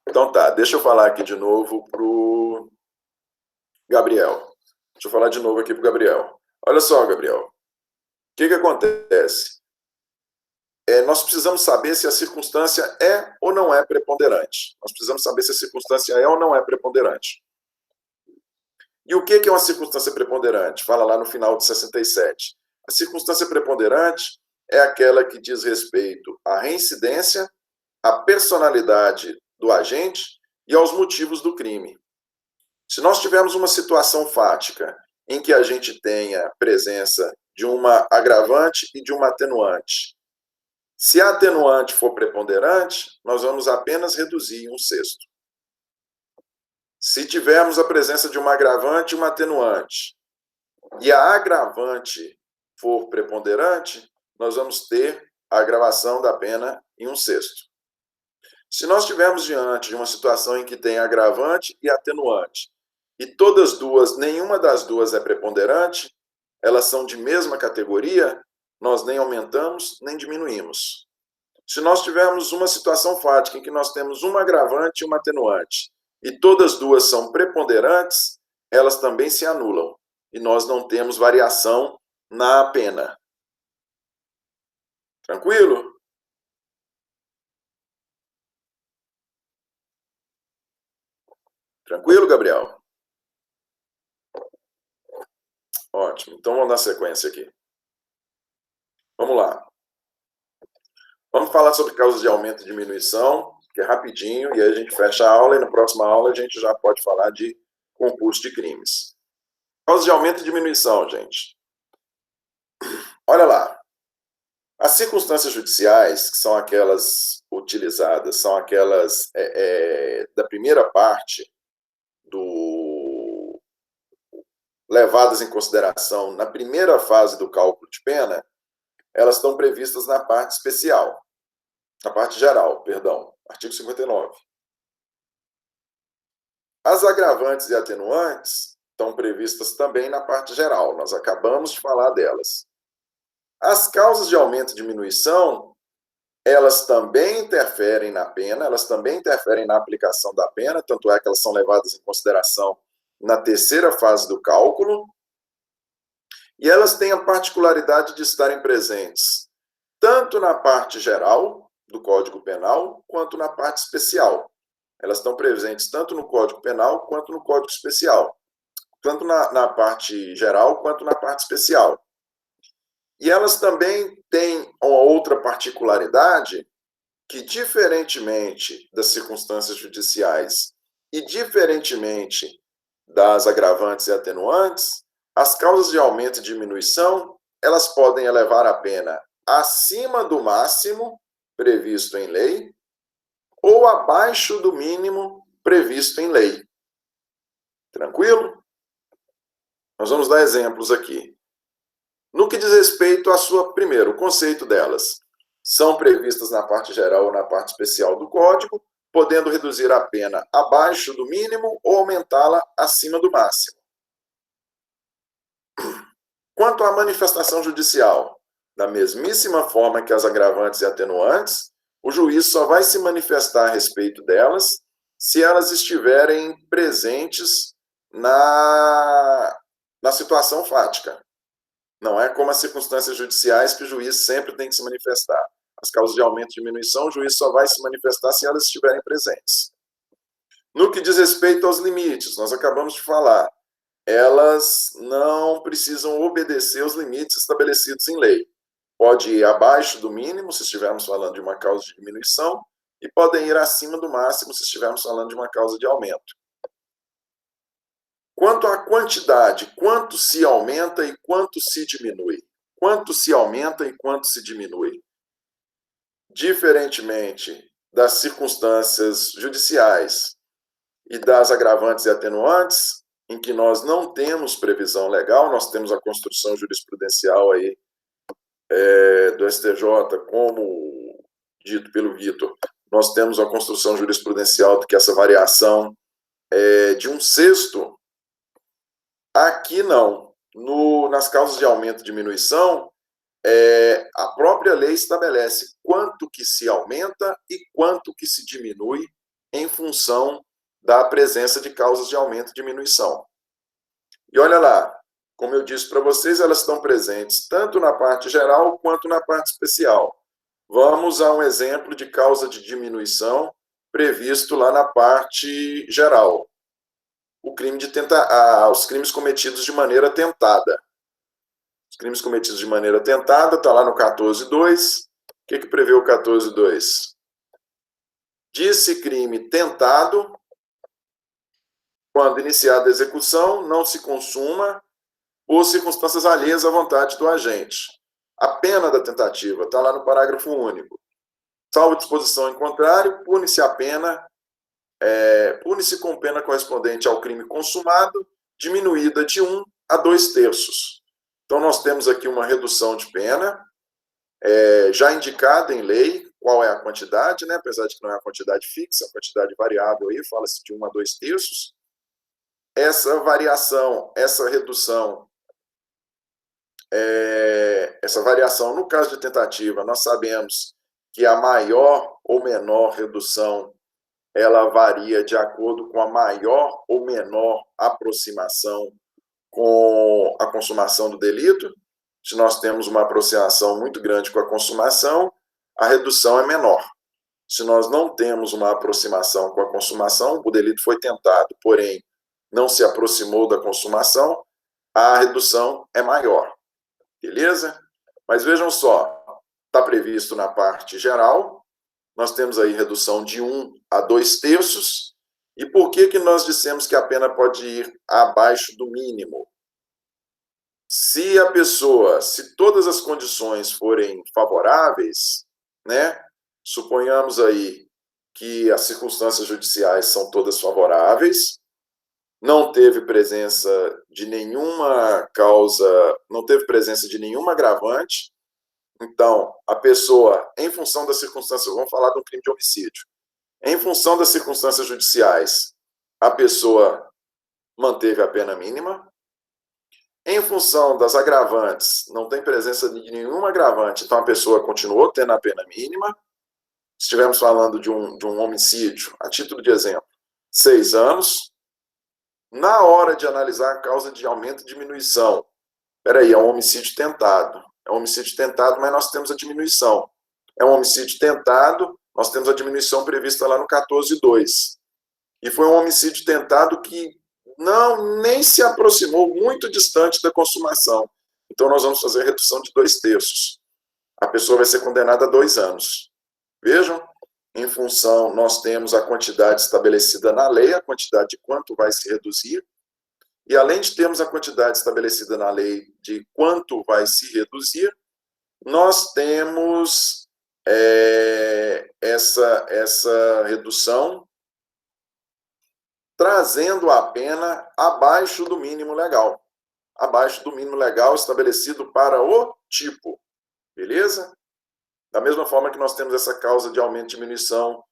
Então tá, deixa eu falar aqui de novo para o Gabriel. Deixa eu falar de novo aqui para o Gabriel. Olha só, Gabriel. O que acontece? Nós precisamos saber se a circunstância é ou não é preponderante. Nós precisamos saber se a circunstância é ou não é preponderante. E o que é uma circunstância preponderante? Fala lá no final de 67. A circunstância preponderante é aquela que diz respeito à reincidência, à personalidade do agente e aos motivos do crime. Se nós tivermos uma situação fática em que a gente tenha presença de uma agravante e de uma atenuante, se a atenuante for preponderante, nós vamos apenas reduzir em 1/6. Se tivermos a presença de uma agravante e uma atenuante, e a agravante for preponderante, nós vamos ter a agravação da pena em 1/6. Se nós estivermos diante de uma situação em que tem agravante e atenuante, e nenhuma das duas é preponderante, elas são de mesma categoria, nós nem aumentamos, nem diminuímos. Se nós tivermos uma situação fática em que nós temos uma agravante e uma atenuante, e todas as duas são preponderantes, elas também se anulam, e nós não temos variação na pena. Tranquilo? Tranquilo, Gabriel? Ótimo. Então, vamos dar sequência aqui. Vamos lá. Vamos falar sobre causas de aumento e diminuição, que é rapidinho, e aí a gente fecha a aula, e na próxima aula a gente já pode falar de concurso de crimes. Causas de aumento e diminuição, gente. Olha lá. As circunstâncias judiciais, que são aquelas utilizadas, são aquelas da primeira parte levadas em consideração na primeira fase do cálculo de pena, elas estão previstas na parte especial, na parte geral, perdão, artigo 59. As agravantes e atenuantes estão previstas também na parte geral, nós acabamos de falar delas. As causas de aumento e diminuição, elas também interferem na pena, elas também interferem na aplicação da pena, tanto é que elas são levadas em consideração na terceira fase do cálculo, e elas têm a particularidade de estarem presentes tanto na parte geral do Código Penal, quanto na parte especial. Elas estão presentes tanto no Código Penal, quanto no Código Especial. Tanto na parte geral, quanto na parte especial. E elas também têm uma outra particularidade que, diferentemente das circunstâncias judiciais e diferentemente das agravantes e atenuantes, as causas de aumento e diminuição, elas podem elevar a pena acima do máximo previsto em lei ou abaixo do mínimo previsto em lei. Tranquilo? Nós vamos dar exemplos aqui. No que diz respeito primeiro, o conceito delas. São previstas na parte geral ou na parte especial do Código, podendo reduzir a pena abaixo do mínimo ou aumentá-la acima do máximo. Quanto à manifestação judicial, da mesmíssima forma que as agravantes e atenuantes, o juiz só vai se manifestar a respeito delas se elas estiverem presentes na situação fática. Não é como as circunstâncias judiciais que o juiz sempre tem que se manifestar. As causas de aumento e diminuição, o juiz só vai se manifestar se elas estiverem presentes. No que diz respeito aos limites, nós acabamos de falar, elas não precisam obedecer aos limites estabelecidos em lei. Pode ir abaixo do mínimo, se estivermos falando de uma causa de diminuição, e podem ir acima do máximo, se estivermos falando de uma causa de aumento. Quanto à quantidade, quanto se aumenta e quanto se diminui? Quanto se aumenta e quanto se diminui? Diferentemente das circunstâncias judiciais e das agravantes e atenuantes, em que nós não temos previsão legal, nós temos a construção jurisprudencial aí do STJ, como dito pelo Vitor, nós temos a construção jurisprudencial de que essa variação é de 1/6. Aqui não. Nas causas de aumento e diminuição, a própria lei estabelece quanto que se aumenta e quanto que se diminui em função da presença de causas de aumento e diminuição. E olha lá, como eu disse para vocês, elas estão presentes tanto na parte geral quanto na parte especial. Vamos a um exemplo de causa de diminuição previsto lá na parte geral. Os crimes cometidos de maneira tentada. Os crimes cometidos de maneira tentada, está lá no 14.2. O que prevê o 14.2? Disse crime tentado, quando iniciada a execução, não se consuma por circunstâncias alheias à vontade do agente. A pena da tentativa está lá no parágrafo único. Salvo disposição em contrário, pune-se com pena correspondente ao crime consumado, diminuída de 1 a 2/3. Então, nós temos aqui uma redução de pena, já indicada em lei, qual é a quantidade, né? Apesar de que não é a quantidade fixa, a quantidade variável aí, fala-se de 1 a 2/3. Essa variação, essa redução, essa variação, no caso de tentativa, nós sabemos que a maior ou menor redução ela varia de acordo com a maior ou menor aproximação com a consumação do delito. Se nós temos uma aproximação muito grande com a consumação, a redução é menor. Se nós não temos uma aproximação com a consumação, o delito foi tentado, porém não se aproximou da consumação, a redução é maior. Beleza? Mas vejam só, está previsto na parte geral, nós temos aí redução de 1 a 2/3. E por que nós dissemos que a pena pode ir abaixo do mínimo? Se todas as condições forem favoráveis, né? Suponhamos aí que as circunstâncias judiciais são todas favoráveis, não teve presença de nenhuma causa, não teve presença de nenhuma agravante. Então, a pessoa, em função das circunstâncias, vamos falar de um crime de homicídio, em função das circunstâncias judiciais, a pessoa manteve a pena mínima. Em função das agravantes, não tem presença de nenhuma agravante, então a pessoa continuou tendo a pena mínima. Se estivermos falando de um homicídio, a título de exemplo, 6 anos. Na hora de analisar a causa de aumento e diminuição, é um homicídio tentado. É um homicídio tentado, mas nós temos a diminuição. É um homicídio tentado, nós temos a diminuição prevista lá no 14.2. E foi um homicídio tentado que nem se aproximou, muito distante da consumação. Então, nós vamos fazer a redução de 2/3. A pessoa vai ser condenada a 2 anos. Vejam, em função, nós temos a quantidade estabelecida na lei, a quantidade de quanto vai se reduzir. E além de termos a quantidade estabelecida na lei de quanto vai se reduzir, nós temos essa redução trazendo a pena abaixo do mínimo legal. Abaixo do mínimo legal estabelecido para o tipo. Beleza? Da mesma forma que nós temos essa causa de aumento e diminuição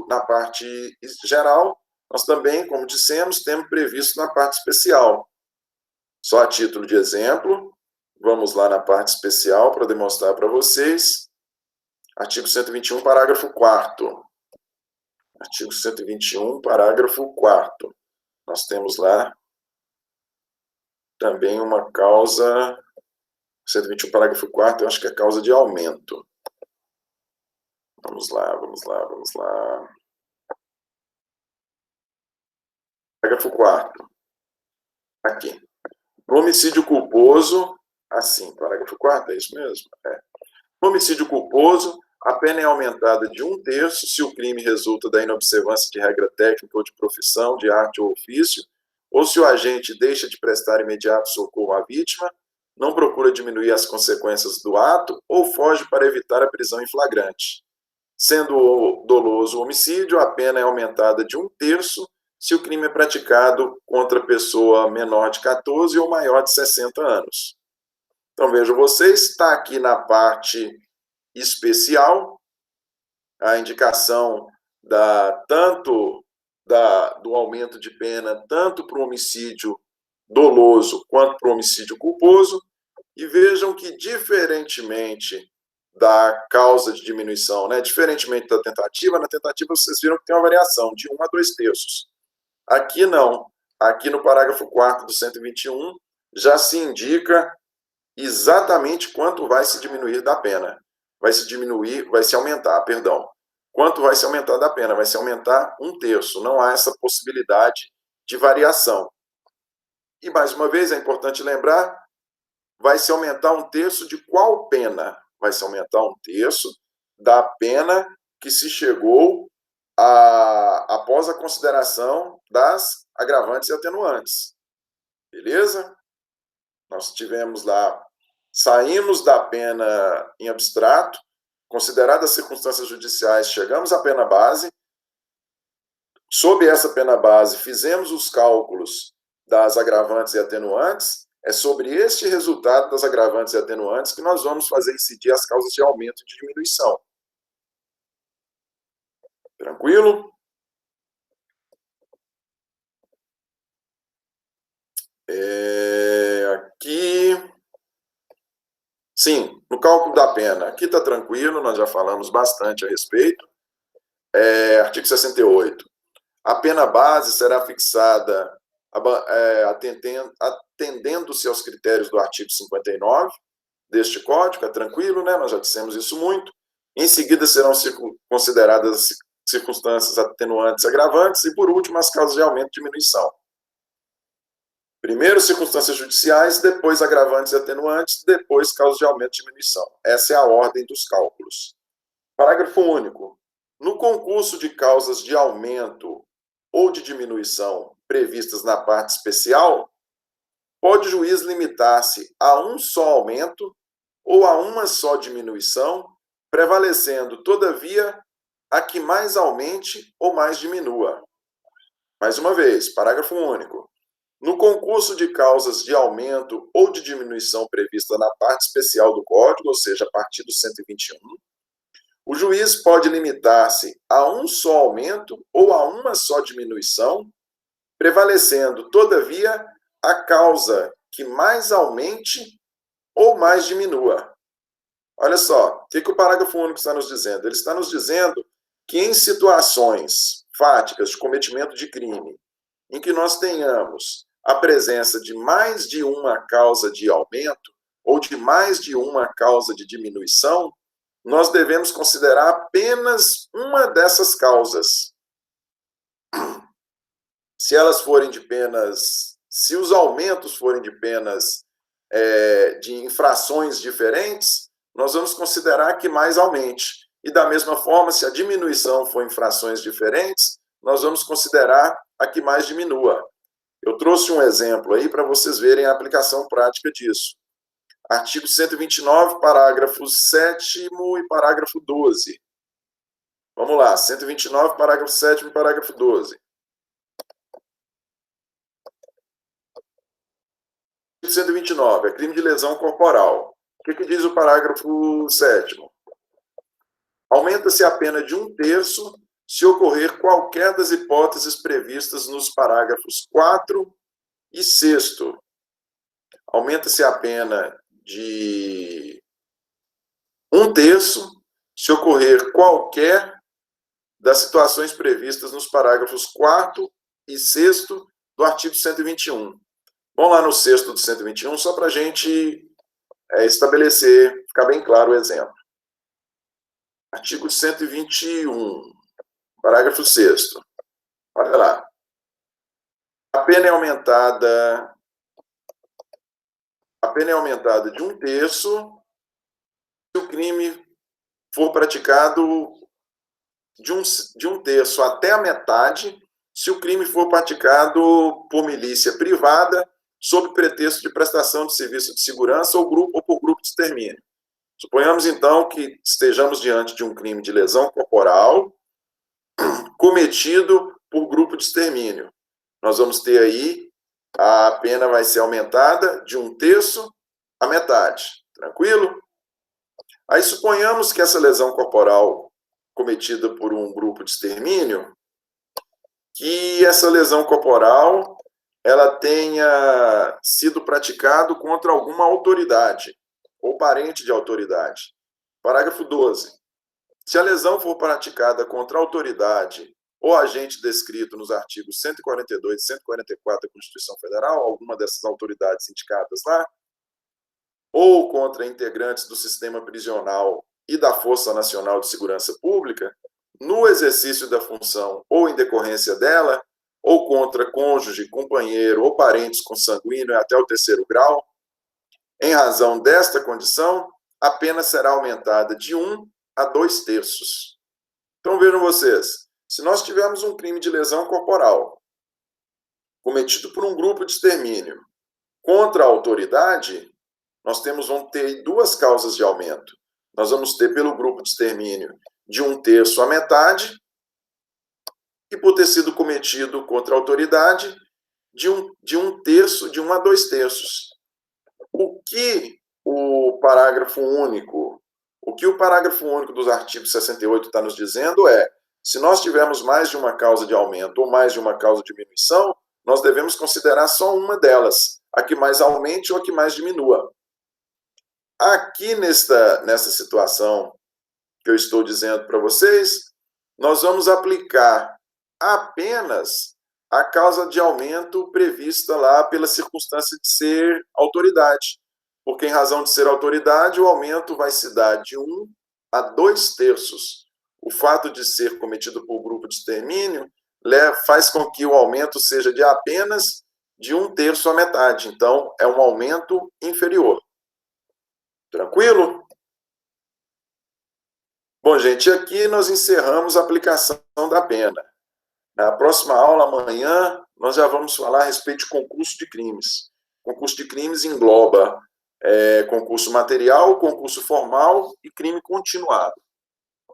na parte geral, nós também, como dissemos, temos previsto na parte especial. Só a título de exemplo, vamos lá na parte especial para demonstrar para vocês. Artigo 121, parágrafo 4º. Artigo 121, parágrafo 4º. Nós temos lá também uma causa, 121, parágrafo 4º, eu acho que é causa de aumento. Vamos lá. Parágrafo 4º. Aqui. No homicídio culposo, assim, parágrafo 4º, é isso mesmo? No homicídio culposo, a pena é aumentada de 1/3 se o crime resulta da inobservância de regra técnica ou de profissão, de arte ou ofício, ou se o agente deixa de prestar imediato socorro à vítima, não procura diminuir as consequências do ato ou foge para evitar a prisão em flagrante. Sendo doloso o homicídio, a pena é aumentada de 1/3 se o crime é praticado contra pessoa menor de 14 ou maior de 60 anos. Então, vejam vocês, está aqui na parte especial a indicação do aumento de pena tanto para o homicídio doloso quanto para o homicídio culposo, e vejam que, diferentemente da causa de diminuição, diferentemente da tentativa, na tentativa vocês viram que tem uma variação de 1 a 2/3. Aqui não. Aqui no parágrafo 4º do 121, já se indica exatamente quanto vai se diminuir da pena. Vai se aumentar, perdão. Quanto vai se aumentar da pena? Vai se aumentar 1/3. Não há essa possibilidade de variação. E, mais uma vez, é importante lembrar, vai se aumentar 1/3 de qual pena? Vai se aumentar 1/3 da pena que se chegou após a consideração das agravantes e atenuantes. Beleza? Nós tivemos lá, saímos da pena em abstrato, consideradas as circunstâncias judiciais, chegamos à pena base. Sob essa pena base, fizemos os cálculos das agravantes e atenuantes. É sobre este resultado das agravantes e atenuantes que nós vamos fazer incidir as causas de aumento e de diminuição. Tranquilo? Aqui... Sim, no cálculo da pena, aqui está tranquilo, nós já falamos bastante a respeito. Artigo 68. A pena base será fixada atendendo-se aos critérios do artigo 59 deste Código, é tranquilo, nós já dissemos isso muito. Em seguida, serão consideradas as circunstâncias atenuantes e agravantes, e, por último, as causas de aumento e diminuição. Primeiro, circunstâncias judiciais, depois agravantes e atenuantes, depois causas de aumento e diminuição. Essa é a ordem dos cálculos. Parágrafo único. No concurso de causas de aumento ou de diminuição previstas na parte especial, pode o juiz limitar-se a um só aumento ou a uma só diminuição, prevalecendo, todavia, a que mais aumente ou mais diminua. Mais uma vez, parágrafo único. No concurso de causas de aumento ou de diminuição prevista na parte especial do Código, ou seja, a partir do 121, o juiz pode limitar-se a um só aumento ou a uma só diminuição, prevalecendo, todavia, a causa que mais aumente ou mais diminua. Olha só, o que o parágrafo único está nos dizendo? Ele está nos dizendo que em situações fáticas de cometimento de crime, em que nós tenhamos a presença de mais de uma causa de aumento ou de mais de uma causa de diminuição, nós devemos considerar apenas uma dessas causas. Se os aumentos forem de penas de infrações diferentes, nós vamos considerar que mais aumente. E, da mesma forma, se a diminuição for infrações diferentes, nós vamos considerar a que mais diminua. Eu trouxe um exemplo aí para vocês verem a aplicação prática disso. Artigo 129, parágrafo 7º e parágrafo 12. Vamos lá, 129, parágrafo 7º e parágrafo 12. Artigo 129, é crime de lesão corporal. O que diz o parágrafo 7º? Aumenta-se a pena de 1/3 se ocorrer qualquer das hipóteses previstas nos parágrafos 4 e 6º. Aumenta-se a pena de 1/3 se ocorrer qualquer das situações previstas nos parágrafos 4º e 6º do artigo 121. Vamos lá no 6º do 121, só para a gente estabelecer, ficar bem claro o exemplo. Artigo 121, parágrafo 6º. Olha lá. A pena é aumentada de 1/3 se o crime for praticado de 1/3 até a metade se o crime for praticado por milícia privada sob pretexto de prestação de serviço de segurança ou por grupo de extermínio. Suponhamos, então, que estejamos diante de um crime de lesão corporal cometido por grupo de extermínio. Nós vamos ter aí, a pena vai ser aumentada de 1/3 à metade. Tranquilo? Aí suponhamos que essa lesão corporal cometida por um grupo de extermínio, que essa lesão corporal ela tenha sido praticado contra alguma autoridade ou parente de autoridade. Parágrafo 12. Se a lesão for praticada contra a autoridade ou agente descrito nos artigos 142 e 144 da Constituição Federal, alguma dessas autoridades indicadas lá, ou contra integrantes do sistema prisional e da Força Nacional de Segurança Pública, no exercício da função ou em decorrência dela, ou contra cônjuge, companheiro ou parentes consanguíneo até o 3º grau, em razão desta condição, a pena será aumentada de 1 a 2/3. Então, vejam vocês, se nós tivermos um crime de lesão corporal cometido por um grupo de extermínio contra a autoridade, nós vamos ter 2 causas de aumento. Nós vamos ter pelo grupo de extermínio de 1/3 à metade, e por ter sido cometido contra a autoridade, de 1/3, de 1 a 2/3. O que o parágrafo único dos artigos 68 está nos dizendo é, se nós tivermos mais de uma causa de aumento ou mais de uma causa de diminuição, nós devemos considerar só uma delas, a que mais aumente ou a que mais diminua. Aqui nessa situação que eu estou dizendo para vocês, nós vamos aplicar apenas a causa de aumento prevista lá pela circunstância de ser autoridade. Porque, em razão de ser autoridade, o aumento vai se dar de 1 a 2/3. O fato de ser cometido por grupo de extermínio faz com que o aumento seja de apenas de 1/3 à metade. Então, é um aumento inferior. Tranquilo? Bom, gente, aqui nós encerramos a aplicação da pena. Na próxima aula, amanhã, nós já vamos falar a respeito de concurso de crimes. Concurso de crimes engloba concurso material, concurso formal e crime continuado.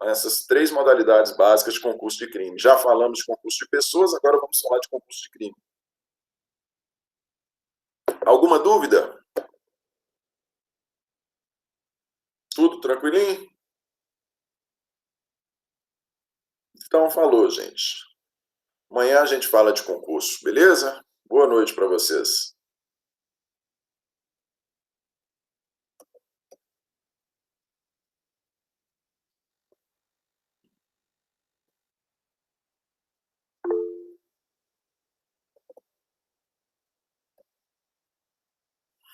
Essas 3 modalidades básicas de concurso de crime. Já falamos de concurso de pessoas, agora vamos falar de concurso de crime. Alguma dúvida? Tudo tranquilinho? Então, falou, gente. Amanhã a gente fala de concurso, beleza? Boa noite para vocês.